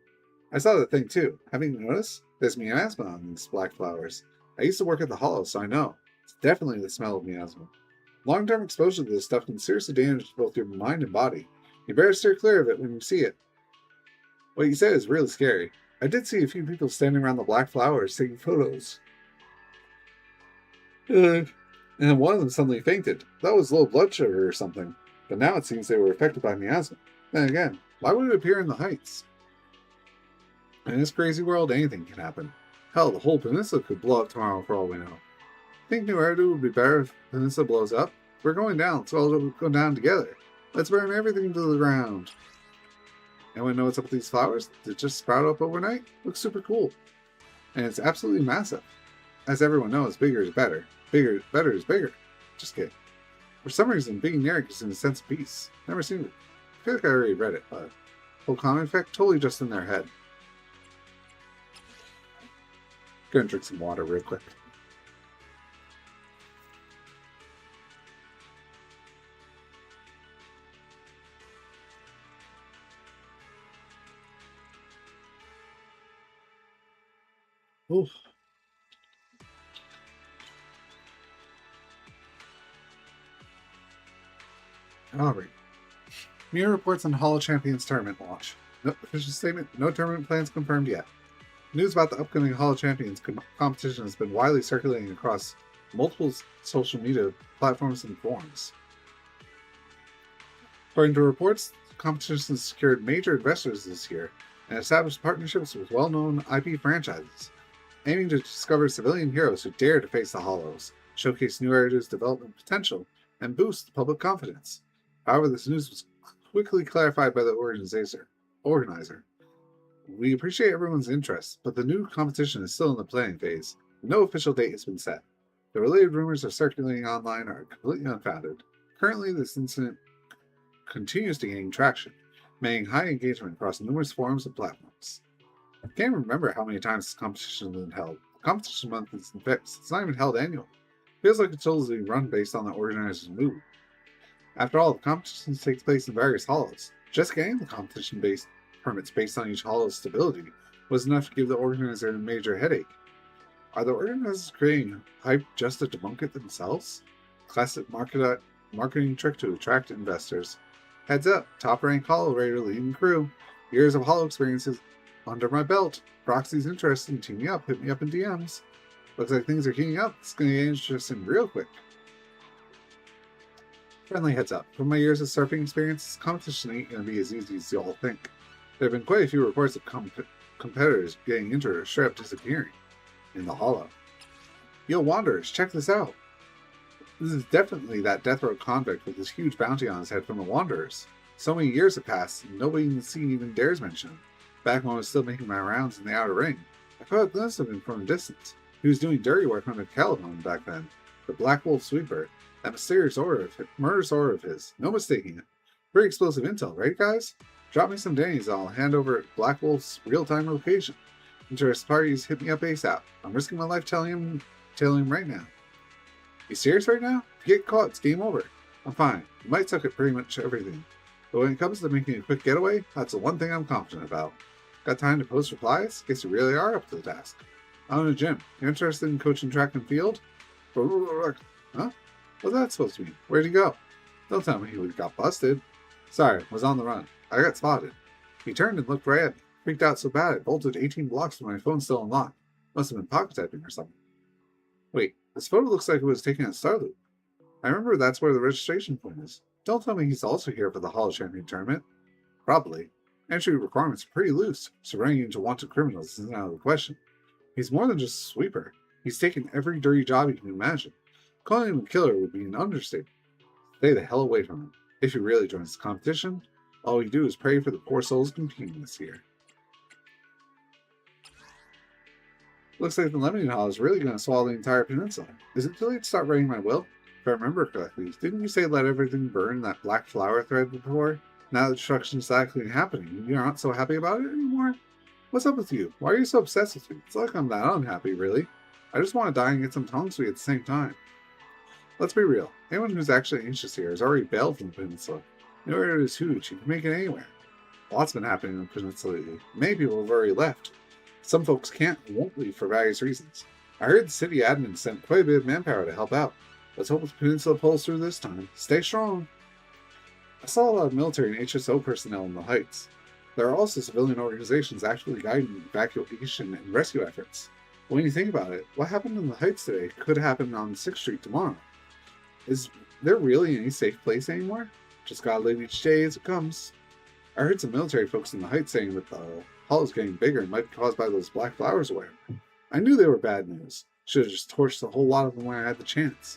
I saw that thing too. Haven't you noticed? There's miasma on these black flowers. I used to work at the Hollow, so I know. It's definitely the smell of miasma. Long-term exposure to this stuff can seriously damage both your mind and body. You better steer clear of it when you see it. What you said is really scary. I did see a few people standing around the black flowers taking photos. And one of them suddenly fainted. That was low blood sugar or something. But now it seems they were affected by miasma. Then again, why would it appear in the heights? In this crazy world, anything can happen. Hell, the whole peninsula could blow up tomorrow for all we know. Think New Eridu would be better if the peninsula blows up? We're going down, so we'll go down together. Let's burn everything to the ground. Anyone know what's up with these flowers? Did it just sprout up overnight? Looks super cool. And it's absolutely massive. As everyone knows, bigger is better. Better is bigger. Just kidding. For some reason, being near it gives me a sense of peace. Never seen it. I feel like I already read it, but whole comment effect totally just in their head. Gonna drink some water real quick. Oof. Alright. Mirror reports on Hollow Champions tournament launch. No official statement, no tournament plans confirmed yet. News about the upcoming Hollow Champions competition has been widely circulating across multiple social media platforms and forums. According to reports, the competition has secured major investors this year and established partnerships with well-known IP franchises, aiming to discover civilian heroes who dare to face the Hollows, showcase New Eridu's development potential, and boost public confidence. However, this news was quickly clarified by the organizer. We appreciate everyone's interest, but the new competition is still in the planning phase. No official date has been set. The related rumors are circulating online are completely unfounded. Currently, this incident continues to gain traction, making high engagement across numerous forums and platforms. I can't remember how many times this competition has been held. The competition month isn't fixed. It's not even held annually. Feels like it's totally run based on the organizer's mood. After all, the competition takes place in various hollows. Just getting the competition-based permits based on each hollow's stability was enough to give the organizer a major headache. Are the organizers creating hype just to debunk it themselves? Classic marketing trick to attract investors. Heads up, top-ranked hollow raider leading crew. Years of hollow experiences under my belt. Proxy's interested in teaming up. Hit me up in DMs. Looks like things are heating up. It's going to get interesting real quick. Friendly heads up. From my years of surfing experience, this competition ain't going to be as easy as you all think. There have been quite a few reports of competitors getting injured or straight up disappearing in the hollow. Yo, Wanderers, check this out. This is definitely that death row convict with this huge bounty on his head from the Wanderers. So many years have passed, and nobody in the scene even dares mention him. Back when I was still making my rounds in the outer ring, I caught a glimpse of him from a distance. He was doing dirty work on a Caliban back then. The Black Wolf Sweeper. That mysterious murderous aura of his. No mistaking it. Pretty explosive intel, right guys? Drop me some Dannies and I'll hand over Black Wolf's real-time location. Interested parties, hit me up ASAP. I'm risking my life telling him right now. You serious right now? If you get caught, it's game over. I'm fine. You might suck at pretty much everything. But when it comes to making a quick getaway, that's the one thing I'm confident about. Got time to post replies? Guess you really are up to the task. I'm in a gym. You interested in coaching track and field? Huh? What's that supposed to mean? Where'd he go? Don't tell me he got busted. Sorry, was on the run. I got spotted. He turned and looked right at me. Freaked out so bad I bolted 18 blocks with my phone still unlocked. Must have been pocket typing or something. Wait, this photo looks like it was taken at Starloop. I remember that's where the registration point is. Don't tell me he's also here for the Hollow Champion tournament. Probably. Entry requirements are pretty loose, so running into wanted criminals isn't out of the question. He's more than just a sweeper. He's taken every dirty job you can imagine. Calling him a killer would be an understatement. Stay the hell away from him. If he really joins the competition, all we do is pray for the poor souls competing this year. Looks like the Lemonade Hall is really going to swallow the entire peninsula. Is it too late to start writing my will? If I remember correctly, didn't you say let everything burn in that black flower thread before? Now that destruction is actually happening, you're not so happy about it anymore? What's up with you? Why are you so obsessed with me? It's like I'm that unhappy, really. I just want to die and get some tongue sweet at the same time. Let's be real. Anyone who's actually anxious here has already bailed from the peninsula. New area is huge. You can make it anywhere. Lots been happening in the peninsula lately. Many people have already left. Some folks can't and won't leave for various reasons. I heard the city admin sent quite a bit of manpower to help out. Let's hope the peninsula pulls through this time. Stay strong. I saw a lot of military and HSO personnel in the Heights. There are also civilian organizations actually guiding evacuation and rescue efforts. When you think about it, what happened in the Heights today could happen on 6th Street tomorrow. Is there really any safe place anymore? Just gotta live each day as it comes. I heard some military folks in the Heights saying that the hollow's getting bigger and might be caused by those black flowers away. I knew they were bad news. Should have just torched a whole lot of them when I had the chance.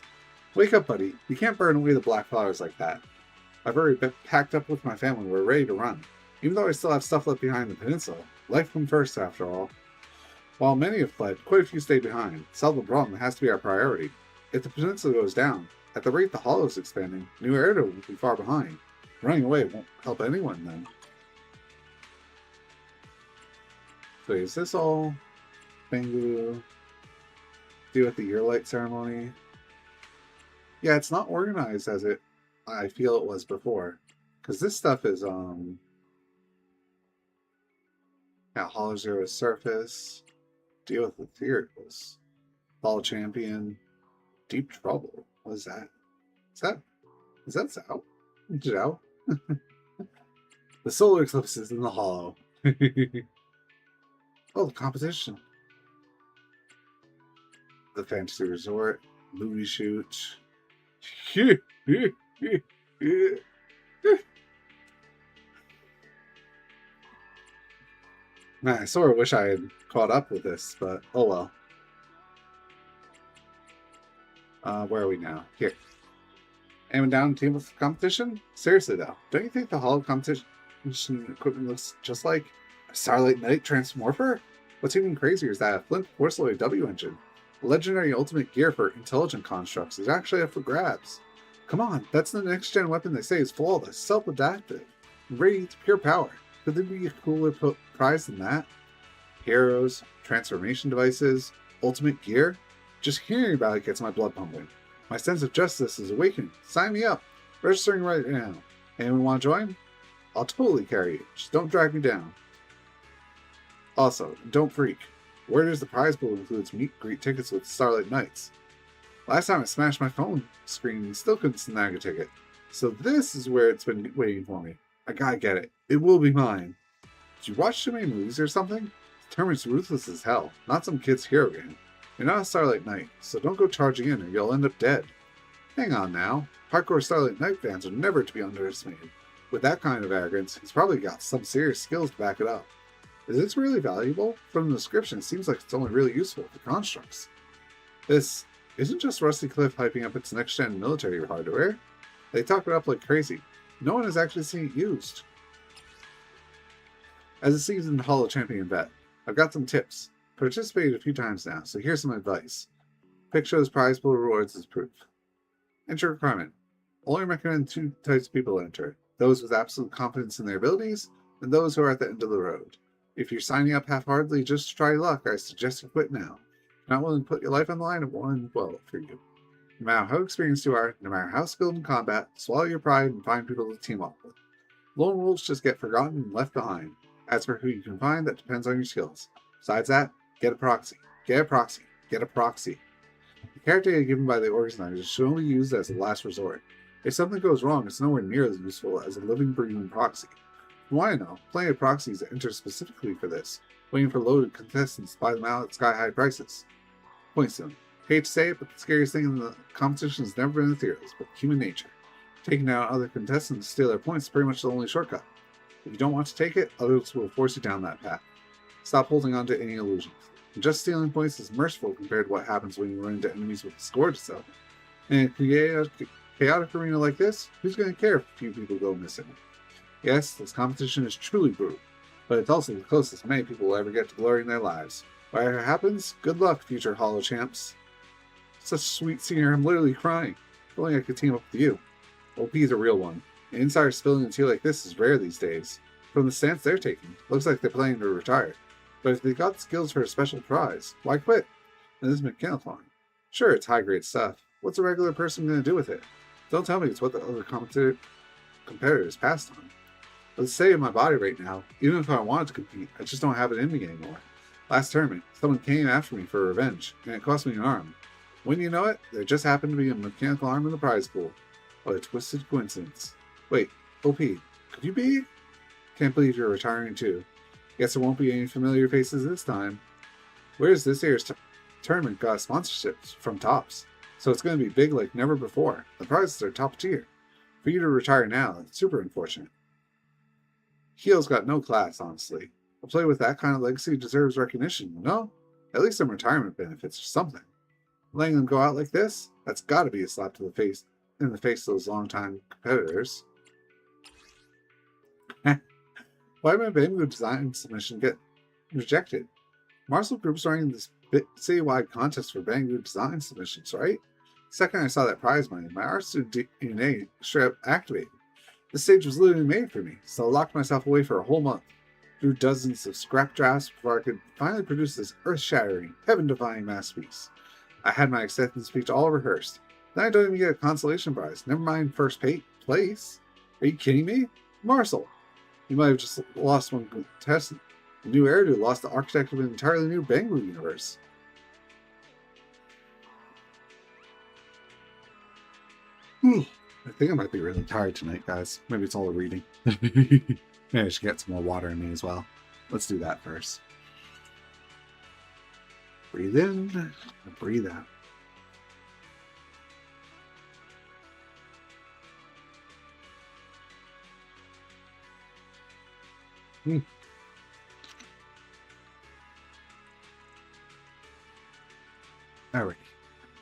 Wake up, buddy. You can't burn away the black flowers like that. I've already been packed up with my family. We're ready to run. Even though I still have stuff left behind in the peninsula, life comes first after all. While many have fled, quite a few stay behind. Solve the problem has to be our priority. If the peninsula goes down, at the rate the hollow is expanding, New Erdo will be far behind. Running away won't help anyone then. So is this all Bangalore? Do with the yearlight ceremony? Yeah, it's not organized as I feel it was before. Because this stuff is Hollow Zero's surface. Deal with the theatricals. Fall champion. Deep trouble. What is that? Is that Zhao? Zhao? The solar eclipse is in the hollow. Oh, the competition. The fantasy resort. Movie shoot. Man, I sort of wish I had caught up with this, but oh well. Where are we now? Here. Anyone down team with the competition? Seriously though, don't you think the hollow competition equipment looks just like a Starlight Knight Transmorpher? What's even crazier is that a Flint Forceloy W engine, a legendary ultimate gear for intelligent constructs, is actually up for grabs. Come on, that's the next gen weapon they say is flawless, self-adaptive, and radiates pure power. Could there be a cooler prize than that? Heroes, transformation devices, ultimate gear? Just hearing about it gets my blood pumping. My sense of justice is awakening. Sign me up. Registering right now. Anyone want to join? I'll totally carry you. Just don't drag me down. Also, don't freak. Where does the prize pool includes meet and greet tickets with Starlight Knights? Last time I smashed my phone screen and still couldn't snag a ticket. So this is where it's been waiting for me. I gotta get it. It will be mine. Did you watch too many movies or something? Determined's ruthless as hell, not some kid's hero game. You're not a Starlight Knight, so don't go charging in or you'll end up dead. Hang on now. Hardcore Starlight Knight fans are never to be underestimated. With that kind of arrogance, he's probably got some serious skills to back it up. Is this really valuable? From the description, it seems like it's only really useful for constructs. This isn't just Rusty Cliff hyping up its next-gen military hardware. They talk it up like crazy. No one has actually seen it used. As a seasoned Hollow Champion vet, I've got some tips. Participated a few times now, so here's some advice. Pick shows prize pool rewards as proof. Entry requirement. Only recommend 2 types of people enter. Those with absolute confidence in their abilities, and those who are at the end of the road. If you're signing up half-heartedly just to try luck, I suggest you quit now. If you're not willing to put your life on the line, it won't end well for you. No matter how experienced you are, no matter how skilled in combat, swallow your pride and find people to team up with. Lone wolves just get forgotten and left behind. As for who you can find, that depends on your skills. Besides that, get a proxy. Get a proxy. Get a proxy. The character data given by the organizers should only be used as a last resort. If something goes wrong, it's nowhere near as useful as a living, breathing proxy. From what I know, plenty of proxies that enter specifically for this, waiting for loaded contestants to buy them out at sky-high prices. Point soon. Hate to say it, but the scariest thing in the competition has never been the theories, but human nature. Taking out other contestants to steal their points is pretty much the only shortcut. If you don't want to take it, others will force you down that path. Stop holding on to any illusions. And just stealing points is merciful compared to what happens when you run into enemies with a score to settle. And chaotic arena like this, who's going to care if a few people go missing? Yes, this competition is truly brutal, but it's also the closest many people will ever get to glory in their lives. Whatever happens, good luck, future Hollow Champs. Such a sweet senior, I'm literally crying. If only I could team up with you. OP's a real one. An insider spilling a tea like this is rare these days. From the stance they're taking, looks like they're planning to retire. But if they got the skills for a special prize, why quit? And this mechanathlon. Sure, it's high-grade stuff. What's a regular person going to do with it? Don't tell me it's what the other competitors passed on. Let's say in my body right now, even if I wanted to compete, I just don't have it in me anymore. Last tournament, someone came after me for revenge, and it cost me an arm. When you know it, there just happened to be a mechanical arm in the prize pool. What a twisted coincidence. Wait, OP, could you be? Can't believe you're retiring too. Guess there won't be any familiar faces this time. Where's this year's tournament got sponsorships from Tops? So it's going to be big like never before. The prizes are top tier. For you to retire now, it's super unfortunate. Heel's got no class, honestly. A player with that kind of legacy deserves recognition, no? At least some retirement benefits or something. Letting them go out like this? That's gotta be a slap to the face in the face of those longtime competitors. Why did my Bango design submission get rejected? Marcel Group's running this citywide contest for Bango design submissions, right? The second I saw that prize money, my art student DNA straight up activated. The stage was literally made for me, so I locked myself away for a whole month. Drew dozens of scrap drafts before I could finally produce this earth-shattering, heaven-defying masterpiece. I had my acceptance speech all rehearsed. Then I don't even get a consolation prize, never mind first place. Are you kidding me? Marcel, you might have just lost one contestant. The new heirdo lost the architect of an entirely new Bango universe. I think I might be really tired tonight, guys. Maybe it's all the reading. Maybe I should get some more water in me as well. Let's do that first. Breathe in and breathe out. Alright.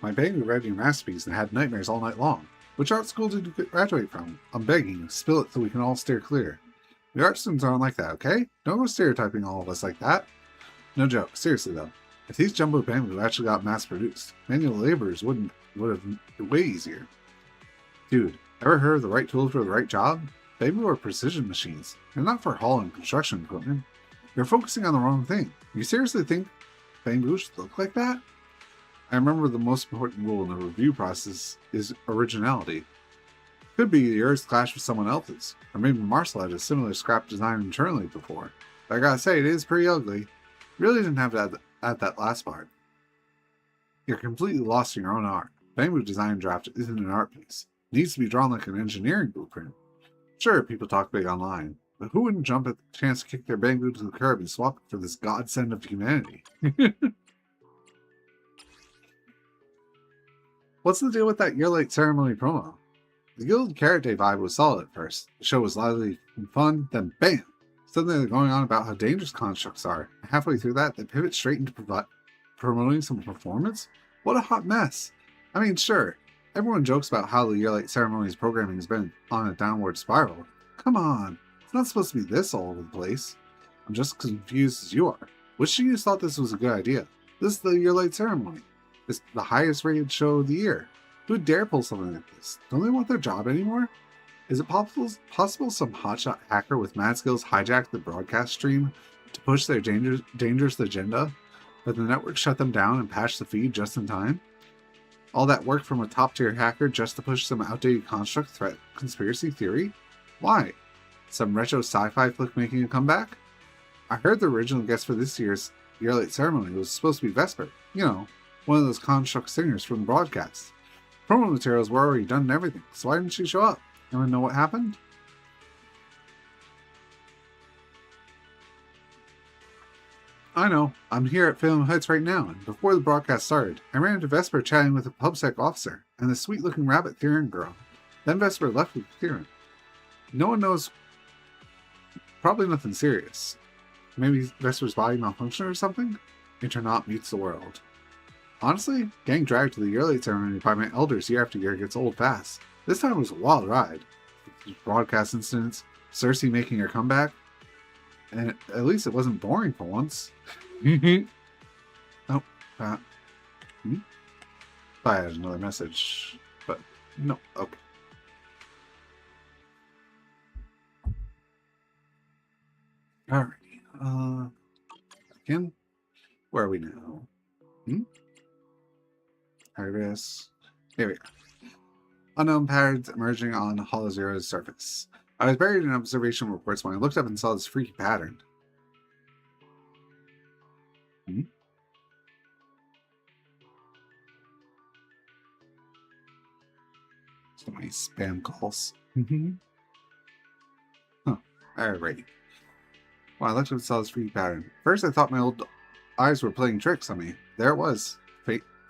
My Bango read your masterpiece and had nightmares all night long. Which art school did you graduate from? I'm begging you, spill it so we can all steer clear. The art students aren't like that, okay? Don't go stereotyping all of us like that. No joke, seriously though. If these jumbo Bango actually got mass-produced, manual laborers would have been way easier. Dude, ever heard of the right tools for the right job? Bango are precision machines. They're not for hauling construction equipment. You're focusing on the wrong thing. You seriously think Bango should look like that? I remember the most important rule in the review process is originality. Could be yours clash with someone else's, or maybe Marcel had a similar scrap design internally before. But I gotta say, it is pretty ugly. Really didn't have to add that last part. You're completely lost in your own art. Bango design draft isn't an art piece. It needs to be drawn like an engineering blueprint. Sure, people talk big online, but who wouldn't jump at the chance to kick their Bango to the curb and swap it for this godsend of humanity? What's the deal with that year-late ceremony promo? The Guild Carrot Day vibe was solid at first. The show was lively and fun, then BAM! Suddenly they're going on about how dangerous constructs are. Halfway through that, they pivot straight into promoting some performance? What a hot mess! I mean, sure, everyone jokes about how the year-late ceremony's programming has been on a downward spiral. Come on, it's not supposed to be this all over the place. I'm just as confused as you are. Which of you thought this was a good idea? This is the year-late ceremony. It's the highest rated show of the year. Who would dare pull something like this? Don't they want their job anymore? Is it possible some hotshot hacker with mad skills hijacked the broadcast stream to push their dangerous agenda, but the network shut them down and patched the feed just in time? All that work from a top-tier hacker just to push some outdated construct threat conspiracy theory? Why? Some retro sci-fi flick making a comeback? I heard the original guest for this year's year-late ceremony was supposed to be Vesper. You know, one of those construct singers from the broadcast. Promo materials were already done and everything, so why didn't she show up? Anyone know what happened? I know, I'm here at Salem Heights right now, and before the broadcast started, I ran into Vesper chatting with a PubSec officer and the sweet-looking rabbit Theron girl. Then Vesper left with Theron. No one knows. Probably nothing serious. Maybe Vesper's body malfunctioned or something? Internaut meets the world. Honestly, getting dragged to the yearly ceremony by my elders year after year gets old fast. This time was a wild ride. Broadcast incidents, Cersei making her comeback, and at least it wasn't boring for once. Oh, thought I had another message, but no. Okay. Alrighty. Again, where are we now? Iris. Here we are. Unknown patterns emerging on Hollow Zero's surface. I was buried in observation reports when I looked up and saw this freaky pattern. So many spam calls. Huh. Alright. When I looked up and saw this freaky pattern. First I thought my old eyes were playing tricks on me. There it was,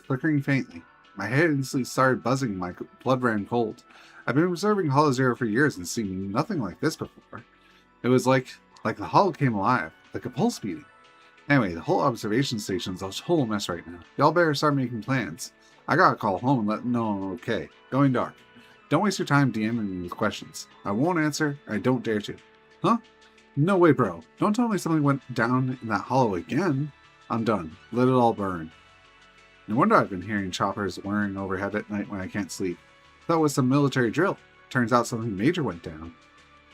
flickering faintly. My head instantly started buzzing, my blood ran cold. I've been observing Hollow Zero for years and seen nothing like this before. It was like the Hollow came alive, like a pulse beating. Anyway, the whole observation station's a whole mess right now. Y'all better start making plans. I gotta call home and let them know I'm okay. Going dark. Don't waste your time DMing me with questions. I won't answer, I don't dare to. Huh? No way, bro. Don't tell me something went down in that hollow again. I'm done. Let it all burn. No wonder I've been hearing choppers whirring overhead at night when I can't sleep. Thought it was some military drill. Turns out something major went down.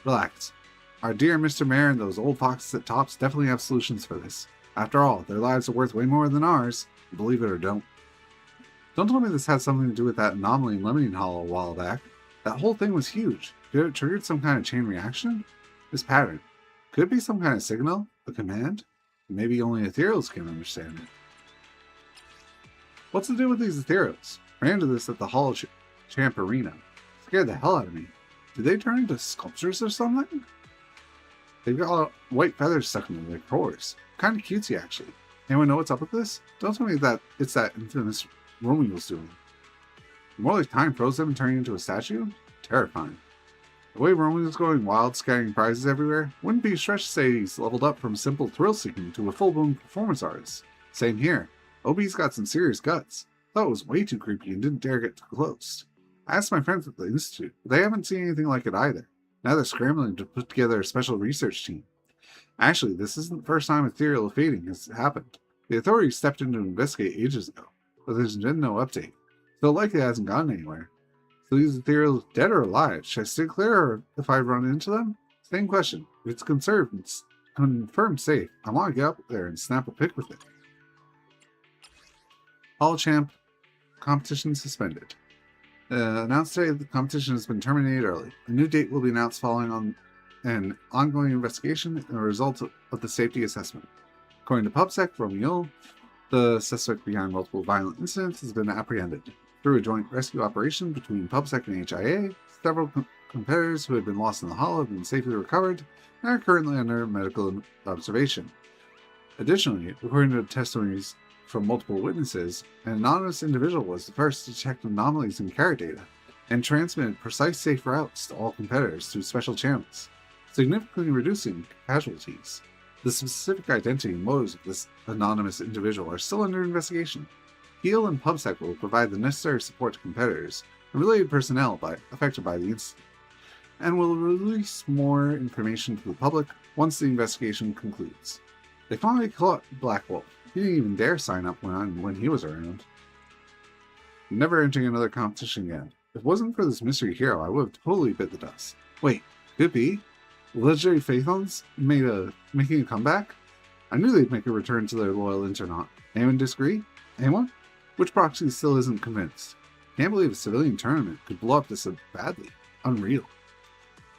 Relax. Our dear Mr. Mayor and those old foxes at Tops definitely have solutions for this. After all, their lives are worth way more than ours. Believe it or don't. Don't tell me this had something to do with that anomaly in Lemonade Hollow a while back. That whole thing was huge. Could it have triggered some kind of chain reaction? This pattern. Could it be some kind of signal? A command? Maybe only ethereals can understand it. What's to do with these ethereals? Ran into this at the Hollow Champ Arena. Scared the hell out of me. Did they turn into sculptures or something? They've got white feathers stuck into their cores. Kind of cutesy, actually. Anyone know what's up with this? Don't tell me that it's that infamous Romeo's doing. More like time froze him and turning into a statue? Terrifying. The way Romeo's going wild, scattering prizes everywhere, wouldn't be a stretch to say he's leveled up from simple thrill-seeking to a full-blown performance artist. Same here. OB's got some serious guts. Thought it was way too creepy and didn't dare get too close. I asked my friends at the Institute, but they haven't seen anything like it either. Now they're scrambling to put together a special research team. Actually, this isn't the first time ethereal fading has happened. The authorities stepped in to investigate ages ago, but there's been no update. So it likely hasn't gone anywhere. So these ethereals dead or alive? Should I stay clear or if I run into them? Same question. If it's confirmed safe, I want to get up there and snap a pic with it. Hollow Champ competition suspended. Announced today that the competition has been terminated early. A new date will be announced following on an ongoing investigation and the results of the safety assessment. According to PubSec, Romeo, the suspect behind multiple violent incidents, has been apprehended. Through a joint rescue operation between PubSec and HIA, several competitors who had been lost in the hollow have been safely recovered and are currently under medical observation. Additionally, according to testimonies from multiple witnesses, an anonymous individual was the first to detect anomalies in carrot data and transmitted precise safe routes to all competitors through special channels, significantly reducing casualties. The specific identity and motives of this anonymous individual are still under investigation. HEAL and PubSec will provide the necessary support to competitors and related personnel affected by the incident, and will release more information to the public once the investigation concludes. They finally caught Black Wolf. He didn't even dare sign up when he was around. Never entering another competition again. If it wasn't for this mystery hero, I would have totally bit the dust. Wait, could it be? Legendary Phaethons making a comeback? I knew they'd make a return to their loyal internaut. Anyone disagree? Anyone? Which proxy still isn't convinced? Can't believe a civilian tournament could blow up this badly. Unreal.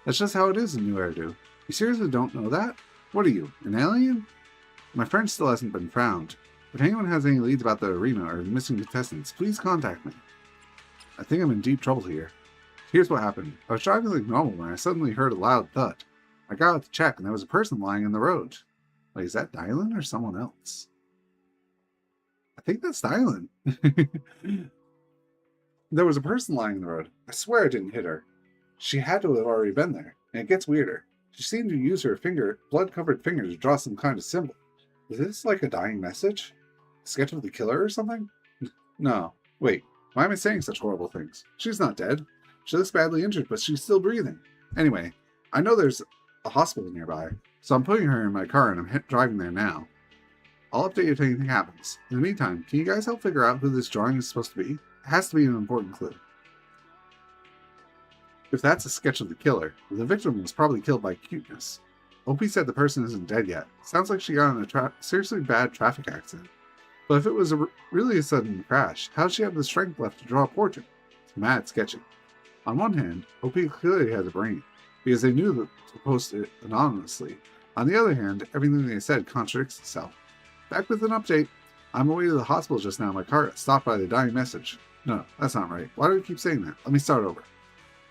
That's just how it is in New Eridu. You seriously don't know that? What are you, an alien? My friend still hasn't been found. If anyone has any leads about the arena or missing contestants, please contact me. I think I'm in deep trouble here. Here's what happened. I was driving like normal when I suddenly heard a loud thud. I got out to check and there was a person lying in the road. Wait, is that Dylan or someone else? I think that's Dylan. There was a person lying in the road. I swear I didn't hit her. She had to have already been there, and it gets weirder. She seemed to use her blood-covered finger to draw some kind of symbol. Is this like a dying message? A sketch of the killer or something? No. Wait, why am I saying such horrible things? She's not dead. She looks badly injured, but she's still breathing. Anyway, I know there's a hospital nearby, so I'm putting her in my car and I'm driving there now. I'll update you if anything happens. In the meantime, can you guys help figure out who this drawing is supposed to be? It has to be an important clue. If that's a sketch of the killer, the victim was probably killed by cuteness. OP said the person isn't dead yet. Sounds like she got in a seriously bad traffic accident. But if it was really a sudden crash, how did she have the strength left to draw a portrait? It's mad sketchy. On one hand, OP clearly has a brain, because they knew to post it anonymously. On the other hand, everything they said contradicts itself. Back with an update. I'm away to the hospital just now. My car got stopped by the dying message. No, that's not right. Why do we keep saying that? Let me start over.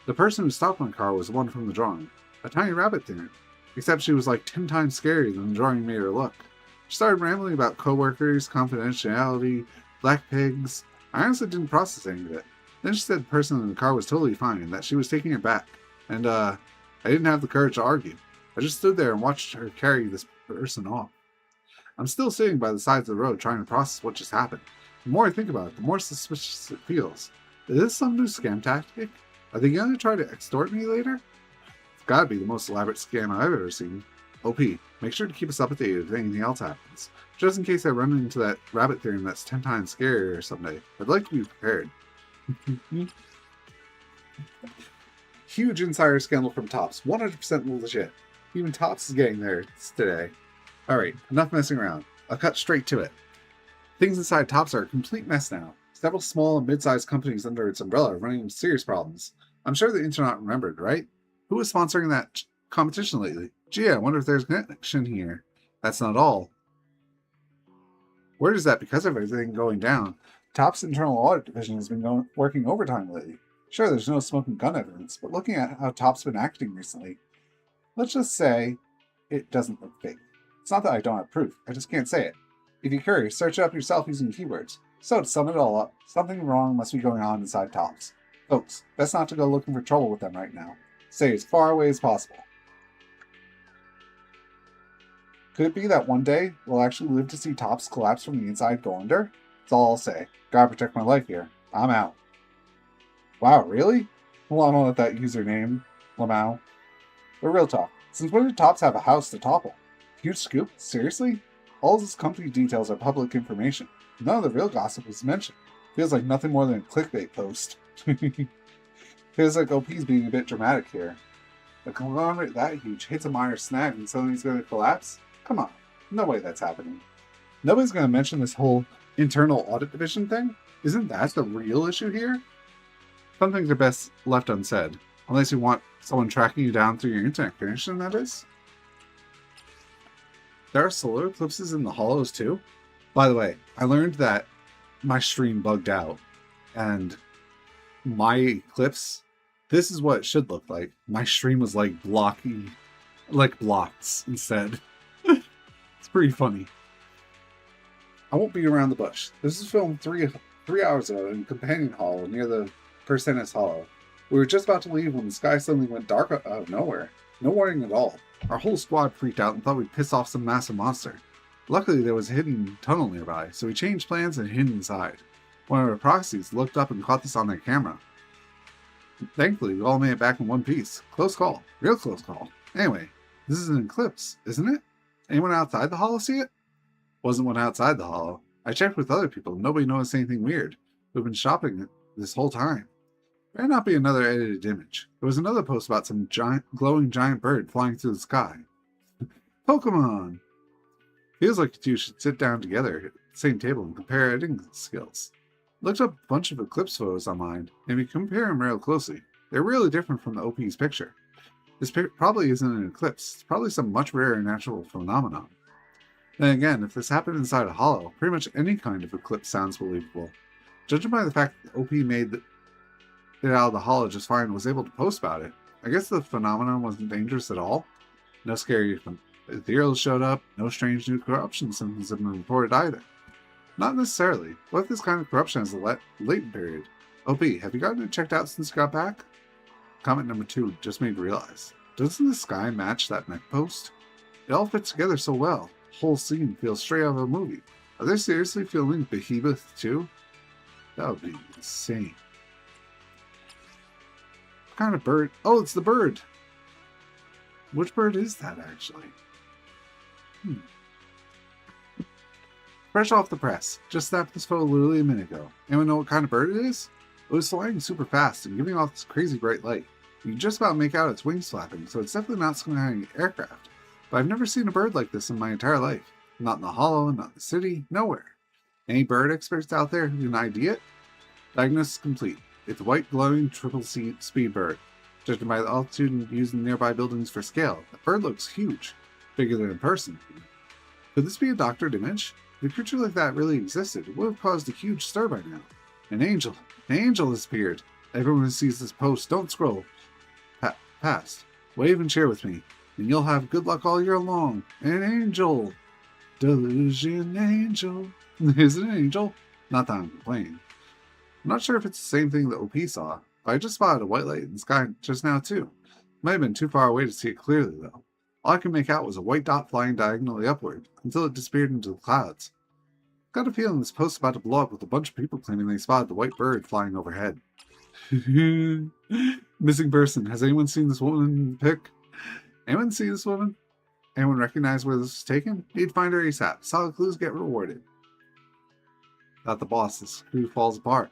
The person who stopped my car was the one from the drawing. A tiny rabbit thing. Except she was like 10 times scarier than the drawing made her look. She started rambling about coworkers, confidentiality, black pigs. I honestly didn't process any of it. Then she said the person in the car was totally fine and that she was taking it back. And, I didn't have the courage to argue. I just stood there and watched her carry this person off. I'm still sitting by the sides of the road trying to process what just happened. The more I think about it, the more suspicious it feels. Is this some new scam tactic? Are they going to try to extort me later? It's gotta be the most elaborate scam I've ever seen. OP, make sure to keep us updated if anything else happens. Just in case I run into that rabbit theorem that's 10 times scarier someday. I'd like to be prepared. Huge insider scandal from Topps. 100% legit. Even Topps is getting there today. Alright, enough messing around. I'll cut straight to it. Things inside Topps are a complete mess now. Several small and mid-sized companies under its umbrella are running into serious problems. I'm sure the internet remembered, right? Who was sponsoring that competition lately? Gee, I wonder if there's a connection here. That's not all. Word is that because of everything going down, Topps' internal audit division has been working overtime lately. Sure, there's no smoking gun evidence, but looking at how Topps been acting recently, let's just say it doesn't look fake. It's not that I don't have proof, I just can't say it. If you're curious, search it up yourself using keywords. So to sum it all up, something wrong must be going on inside Topps. Folks, best not to go looking for trouble with them right now. Stay as far away as possible. Could it be that one day we'll actually live to see Topps collapse from the inside go under? That's all I'll say. Gotta protect my life here. I'm out. Wow, really? Well, I don't let that username, Lamau. But real talk, since when did Topps have a house to topple? Huge scoop? Seriously? All this company details are public information. None of the real gossip was mentioned. Feels like nothing more than a clickbait post. Feels like OP's being a bit dramatic here. A conglomerate that huge hits a minor snag and suddenly he's going to collapse? Come on, no way that's happening. Nobody's going to mention this whole internal audit division thing? Isn't that the real issue here? Some things are best left unsaid. Unless you want someone tracking you down through your internet connection, that is. There are solar eclipses in the hollows too? By the way, I learned that my stream bugged out, and my eclipse, this is what it should look like. My stream was like blocky, like blocks instead. It's pretty funny. I won't be around the bush. This was filmed three hours ago in Companion Hollow near the Persenis Hollow. We were just about to leave when the sky suddenly went dark out of nowhere. No warning at all. Our whole squad freaked out and thought we'd piss off some massive monster. Luckily, there was a hidden tunnel nearby, so we changed plans and hid inside. One of our proxies looked up and caught this on their camera. Thankfully, we all made it back in one piece. Close call. Real close call. Anyway, this is an eclipse, isn't it? Anyone outside the hollow see it? Wasn't one outside the hollow. I checked with other people. Nobody noticed anything weird. We've been shopping this whole time. Better not be another edited image. There was another post about some glowing giant bird flying through the sky. Pokemon! Feels like you two should sit down together at the same table and compare editing skills. Looked up a bunch of eclipse photos online, and if you compare them real closely, they're really different from the OP's picture. This probably isn't an eclipse. It's probably some much rarer natural phenomenon. Then again, if this happened inside a hollow, pretty much any kind of eclipse sounds believable. Judging by the fact that OP made it out of the hollow just fine and was able to post about it, I guess the phenomenon wasn't dangerous at all. No scary ethereals showed up, no strange new corruption symptoms have been reported either. Not necessarily. What if this kind of corruption has a latent period? OP, have you gotten it checked out since you got back? Comment number 2 just made me realize. Doesn't the sky match that neck post? It all fits together so well. The whole scene feels straight out of a movie. Are they seriously filming Behemoth too? That would be insane. kind of bird? Oh, it's the bird. Which bird is that, actually? Fresh off the press. Just snapped this photo literally a minute ago. Anyone know what kind of bird it is? It was flying super fast and giving off this crazy bright light. You can just about make out its wings flapping, so it's definitely not some kind of aircraft. But I've never seen a bird like this in my entire life. Not in the hollow, not in the city, nowhere. Any bird experts out there who can ID it? Diagnosis complete. It's a white glowing triple speed bird. Judging by the altitude and using nearby buildings for scale, the bird looks huge. Bigger than in person. Could this be a doctored image? If a creature like that really existed, it would have caused a huge stir by now. An angel. An angel has appeared. Everyone who sees this post, don't scroll past. Wave and share with me, and you'll have good luck all year long. An angel. Delusion angel. Is it an angel? Not that I'm complaining. I'm not sure if it's the same thing that OP saw, but I just spotted a white light in the sky just now too. Might have been too far away to see it clearly though. All I could make out was a white dot flying diagonally upward, until it disappeared into the clouds. Got a feeling this post is about to blow up with a bunch of people claiming they spotted the white bird flying overhead. Missing person. Has anyone seen this woman in the pic? Anyone see this woman? Anyone recognize where this was taken? Need to find her ASAP. Solid clues get rewarded. Not the boss. Who falls apart.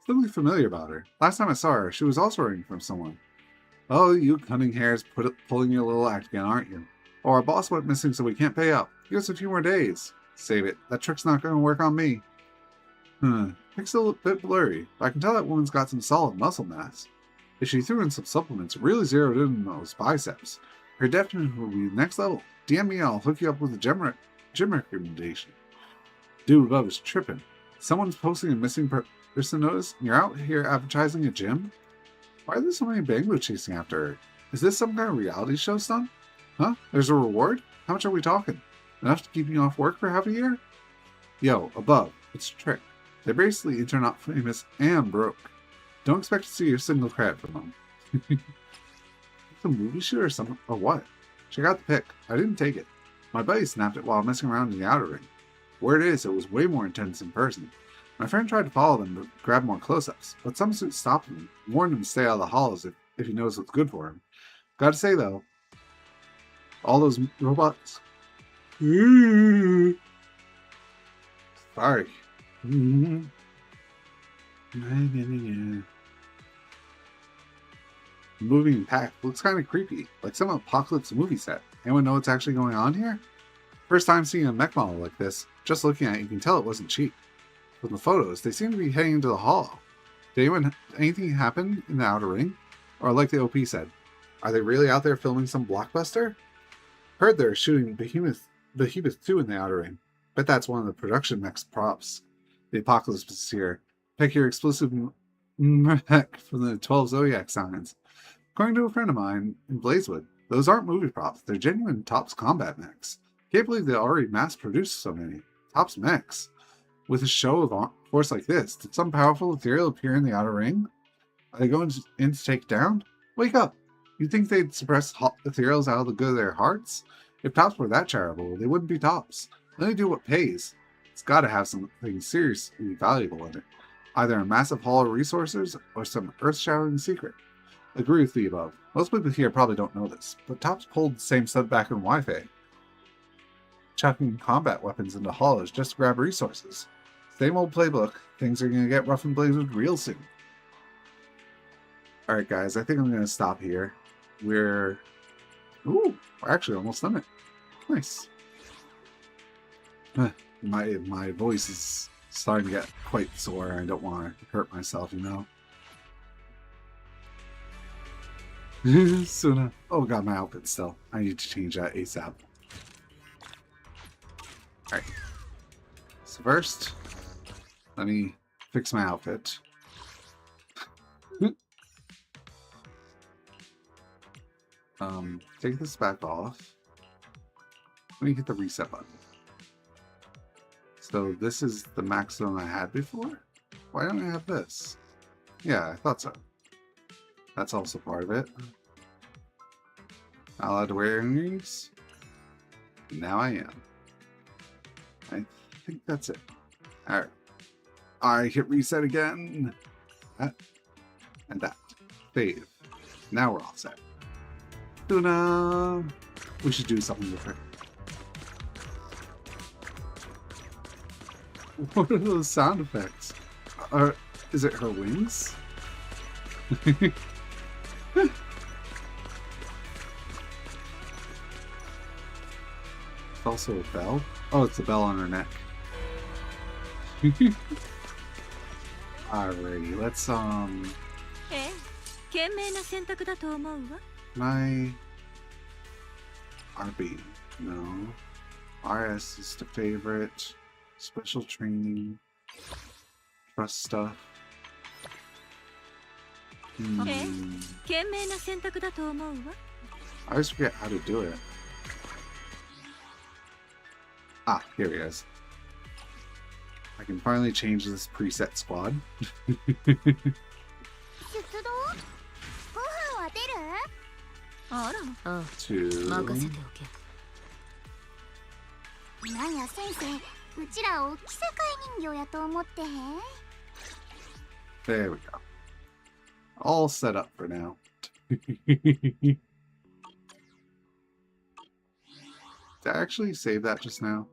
Something familiar about her. Last time I saw her, she was also running from someone. Oh, you cunning hares pulling your little act again, aren't you? Oh, our boss went missing so we can't pay up. Give us a few more days. Save it. That trick's not going to work on me. Pic's a bit blurry, but I can tell that woman's got some solid muscle mass. If she threw in some supplements, really zeroed in on those biceps, her definition will be next level. DM me, I'll hook you up with a gym recommendation. Dude above is tripping. Someone's posting a missing person notice, and you're out here advertising a gym? Why are there so many banglos chasing after her? Is this some kind of reality show stunt? Huh? There's a reward? How much are we talking? Enough to keep you off work for half a year? Yo, above, it's a trick. They're basically internet famous and broke. Don't expect to see a single credit from them. It's a movie shoot or something? Or what? Check out the pic. I didn't take it. My buddy snapped it while messing around in the outer ring. Word is, it was way more intense in person. My friend tried to follow them to grab more close-ups, but some suit stopped him, warned him to stay out of the hollows if he knows what's good for him. Gotta say though, all those robots... Sorry. Moving pack looks kind of creepy, like some apocalypse movie set. Anyone know what's actually going on here? First time seeing a mech model like this. Just looking at it, you can tell it wasn't cheap. From the photos, they seem to be heading into the hollow. Did anything happen in the outer ring? Or like the OP said, are they really out there filming some blockbuster? Heard they're shooting Behemoth 2 in the outer ring. Bet that's one of the production mech's props. The apocalypse is here. Pick your exclusive mech from the 12 Zodiac signs. According to a friend of mine in Blazewood, those aren't movie props. They're genuine Topps combat mechs. Can't believe they already mass-produced so many. Topps mechs. With a show of force like this, did some powerful ethereal appear in the outer ring? Are they going in to take it down? Wake up! You'd think they'd suppress ethereals out of the good of their hearts? If Topps were that charitable, they wouldn't be Topps. They only do what pays. It's gotta have something seriously valuable in it. Either a massive haul of resources, or some earth-shattering secret. Agree with the above. Most people here probably don't know this, but Topps pulled the same stuff back in Wi-Fi. Chucking combat weapons into hollows just to grab resources. Same old playbook. Things are gonna get rough and blazed real soon. Alright guys, I think I'm gonna stop here. We're actually almost done it. Nice. My voice is starting to get quite sore. I don't want to hurt myself, you know. Suna. Oh god, my outfit still. I need to change that ASAP. Alright. So first, let me fix my outfit. Take this back off. Let me hit the reset button. So this is the maximum I had before? Why don't I have this? Yeah, I thought so. That's also part of it. Not allowed to wear earrings? Now I am. I think that's it. Alright. I hit reset again. That. And that. Save. Now we're all set. Tuna! We should do something with her. What are those sound effects? Is it her wings? It's also a bell? Oh, it's a bell on her neck. Alrighty, let's賢明な選択だと思うわ。 my RB. No. RS is the favorite. Special training. Trust stuff. 賢明な選択だと思うわ。 I always forget how to do it. Ah, here he is. I can finally change this preset squad. 出動？ご飯は出る？あら。ああ、 to 任せておけ。なんや先生、うちらおっき世界人形やと思ってへん？ there we go. All set up for now. Did I actually save that just now?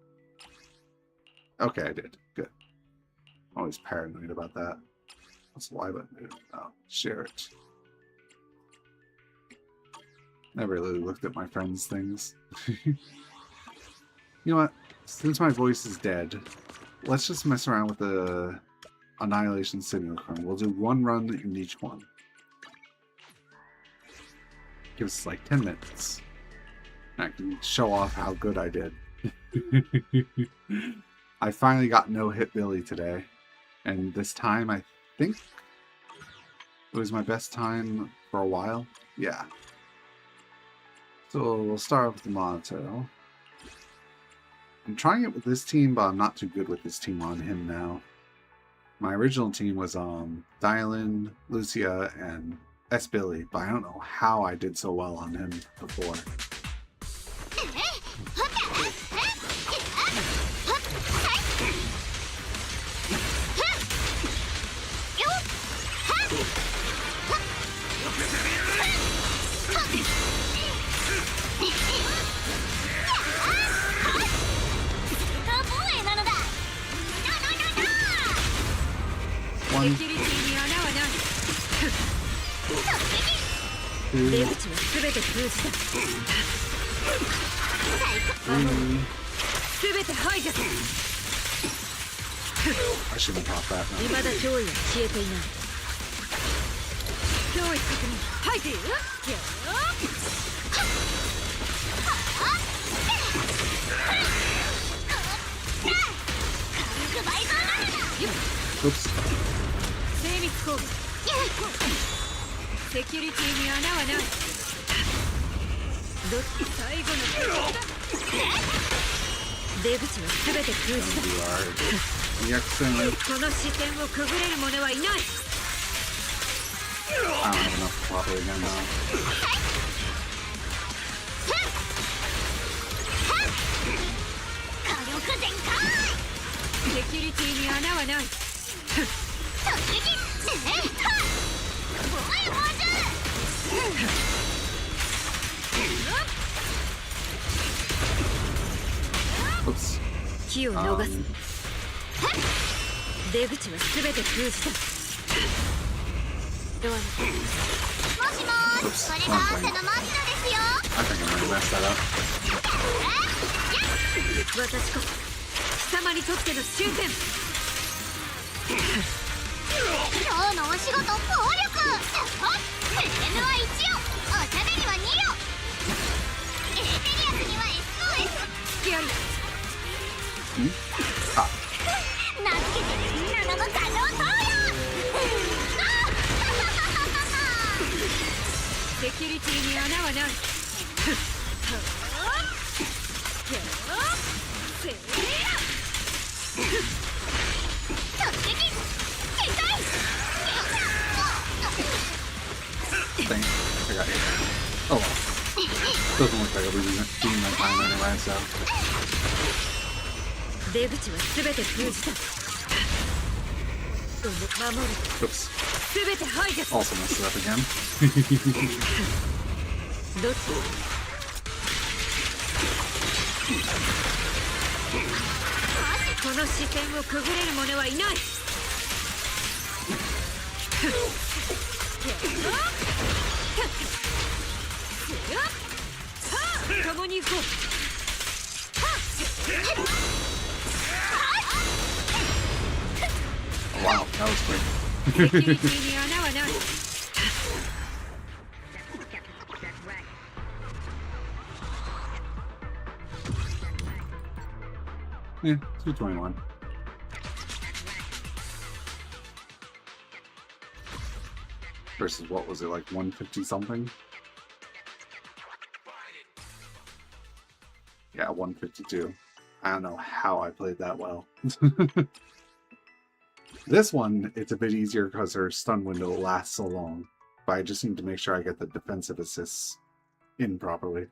Okay, I did. Good. Always paranoid about that. What's the Y button do? Oh, share it. Never really looked at my friends' things. You know what? Since my voice is dead, let's just mess around with the Annihilation Simulacrum. We'll do one run in each one. Gives us like 10 minutes. I can show off how good I did. I finally got no hit Billy today. And this time I think it was my best time for a while. Yeah. So we'll start off with the Monato. I'm trying it with this team, but I'm not too good with this team on him now. My original team was Dylan, Lucia, and S. Billy, but I don't know how I did so well on him before. One, two, 出口はすべて封じた。 すべて排除。 I shouldn't pop that now. 未だ脅威は消えていない。脅威確認。排除よ。Oops. 精密攻撃。セキュリティに穴はない。どっち最後の攻撃だ。出口はすべて封じた。 You are EXing. この視線をくぐれる者はいない。 I don't have enough to pop it again now. 火力全開。セキュリティに穴はない。 Oops. 気を逃す。出口はすべて封じた。ドアの。もしもし、これがあんたのマジナですよ。 I think I might mess that up. 私こそ貴様にとっての終点。 今日のお仕事暴力。プレゼムは1よ、おしゃべりは2よ。エーテリアスには SOS。 付き合い。 Ah. 名付けて7の過剰投与。セキュリティに穴はない。Dang, I got hit. Oh well. Doesn't look like I'll be doing my time anyway, so. 出口はすべて封じた。守る。 Oops. 全て排除。 Also messed it up again. どっち？この視線をくぐれる者はいない。共に行こう。 Wow, that was quick. セキュリティに穴はない。 Yeah, 221. Versus what was it, like 150 something? Yeah, 152. I don't know how I played that well. This one, it's a bit easier because her stun window lasts so long. But I just need to make sure I get the defensive assists in properly.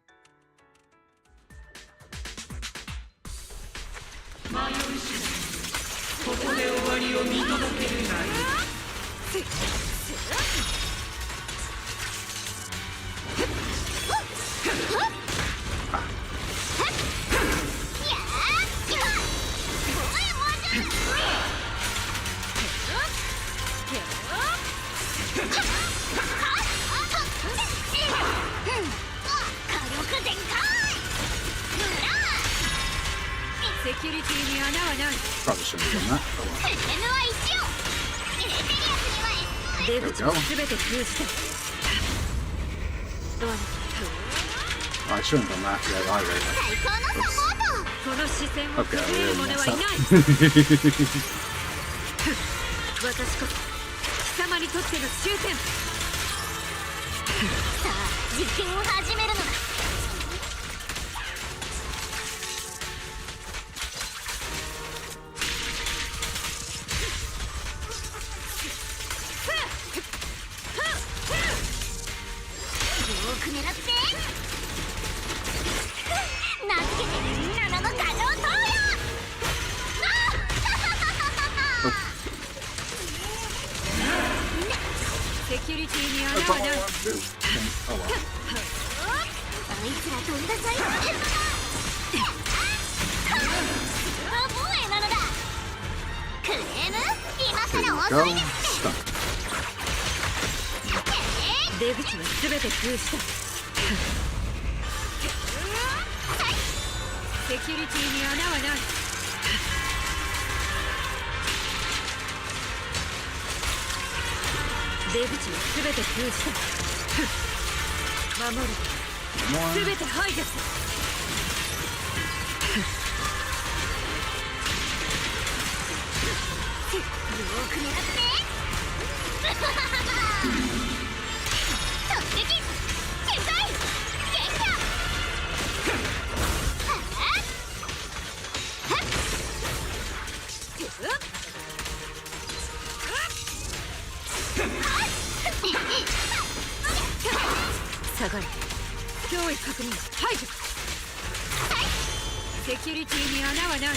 Probably shouldn't have done that. Oh well. There we go. Oh, I shouldn't have done that. Yeah, either. Oops. Okay, I really messed up. 私こそ貴様にとっての終点。さあ実験を始めるのだ。よく狙って。名付けて7の過剰投与。 セキュリティに穴はない。 あいつら飛んだ際のヘルだ。防衛なのだ。クレーム今から遅いです。出口は全て封した。セキュリティに穴はない。 出口は全て封じた。守る。全て排除する。よく狙って。突撃。展開。撃破。下がれ。脅威確認。排除。セキュリティに穴はない。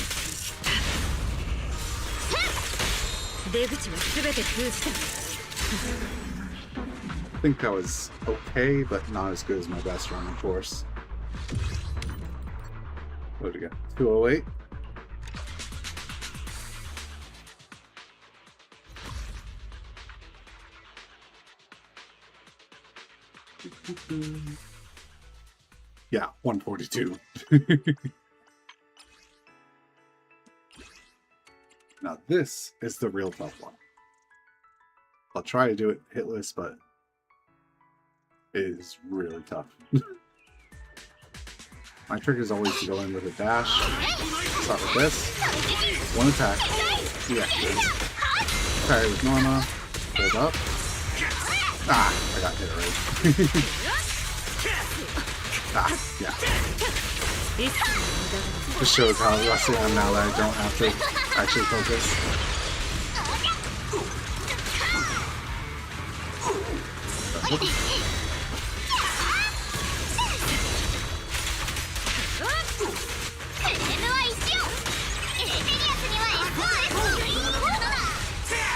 出口は全て封じた。 I think that was okay, but not as good as my best run, of course. What did we get? 208? Yeah, 142. Now this is the real tough one. I'll try to do it hitless, but it is really tough. My trick is always to go in with a dash. Start with this. One attack. Two actions. Parry with Norma. Hold up. Ah, I got hit already. Ah, yeah. This shows how rusty I am now that I don't have to actually focus.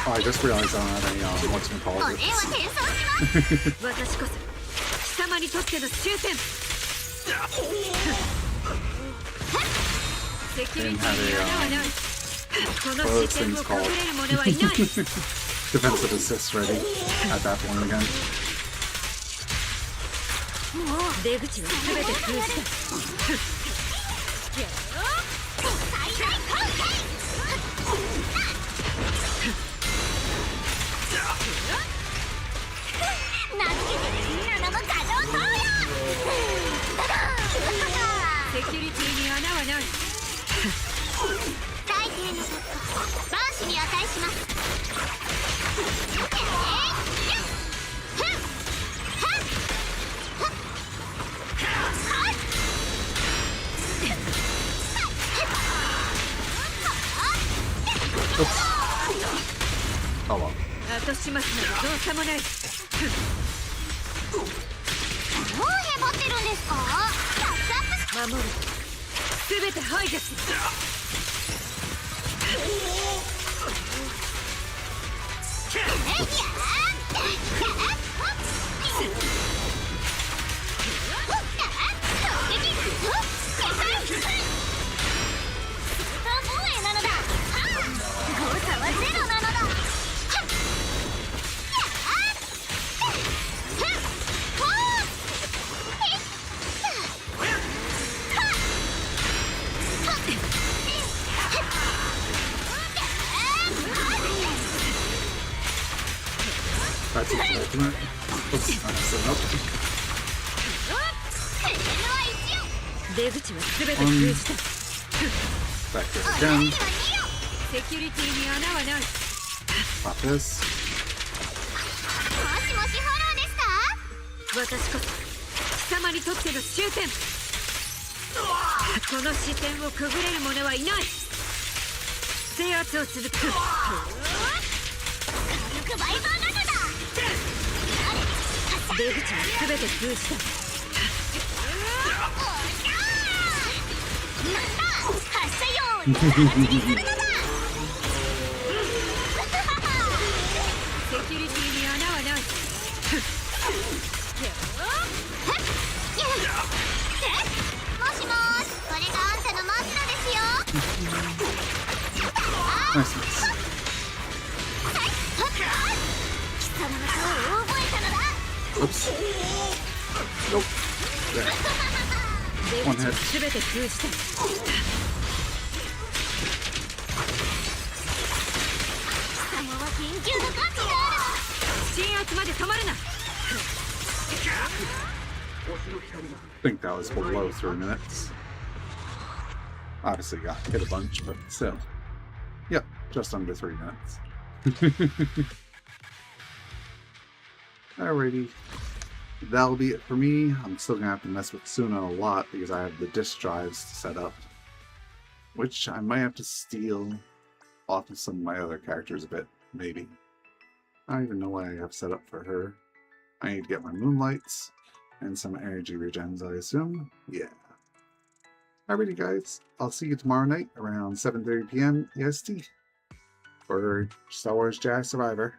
Oh, I just realized I don't have any whatchamacallit. お礼は転送します私こそ貴様にとっての終点。セキュリティに穴はない。この視点をくぐれる者はいない。 Defensive assist ready at that point again. もう出口は全て封じた。最大攻撃名付けて7の過剰投与セキュリティに穴はない。大抵の突破万死に値します。Oh well. 後始末などどうさもない。どうへばってるんですか。キャッチアップし守る。全て排除する。That's his ultimate. Oops, I messed it up. 出口は全て封じた。 Back there again. セキュリティに穴はない。 Pop this. もしもしフォローですか。私こそ貴様にとっての終点。この視点をくぐれる者はいない。制圧を続く。火力倍増なのだ。出口は全て封じた。発射用に形にするのだ。セキュリティに穴はない。もしもーし、これがあんたのマジナですよ。 Nice, nice. 貴様の顔を覚えたのだ。 Oops. Nope. There. 出 One 口は hit. 全て封じた。貴様は研究の価値があ鎮圧まで止まるな。 I think that was below 3 minutes. Obviously got hit a bunch, but still. Yep, just under 3 minutes. Alrighty. That'll be it for me. I'm still gonna have to mess with Suna a lot because I have the disk drives to set up, which I might have to steal off of some of my other characters a bit, maybe. I don't even know what I have set up for her. I need to get my moonlights and some energy regens, I assume. Yeah. Alrighty guys, I'll see you tomorrow night around 7:30 p.m. EST for Star Wars Jedi Survivor.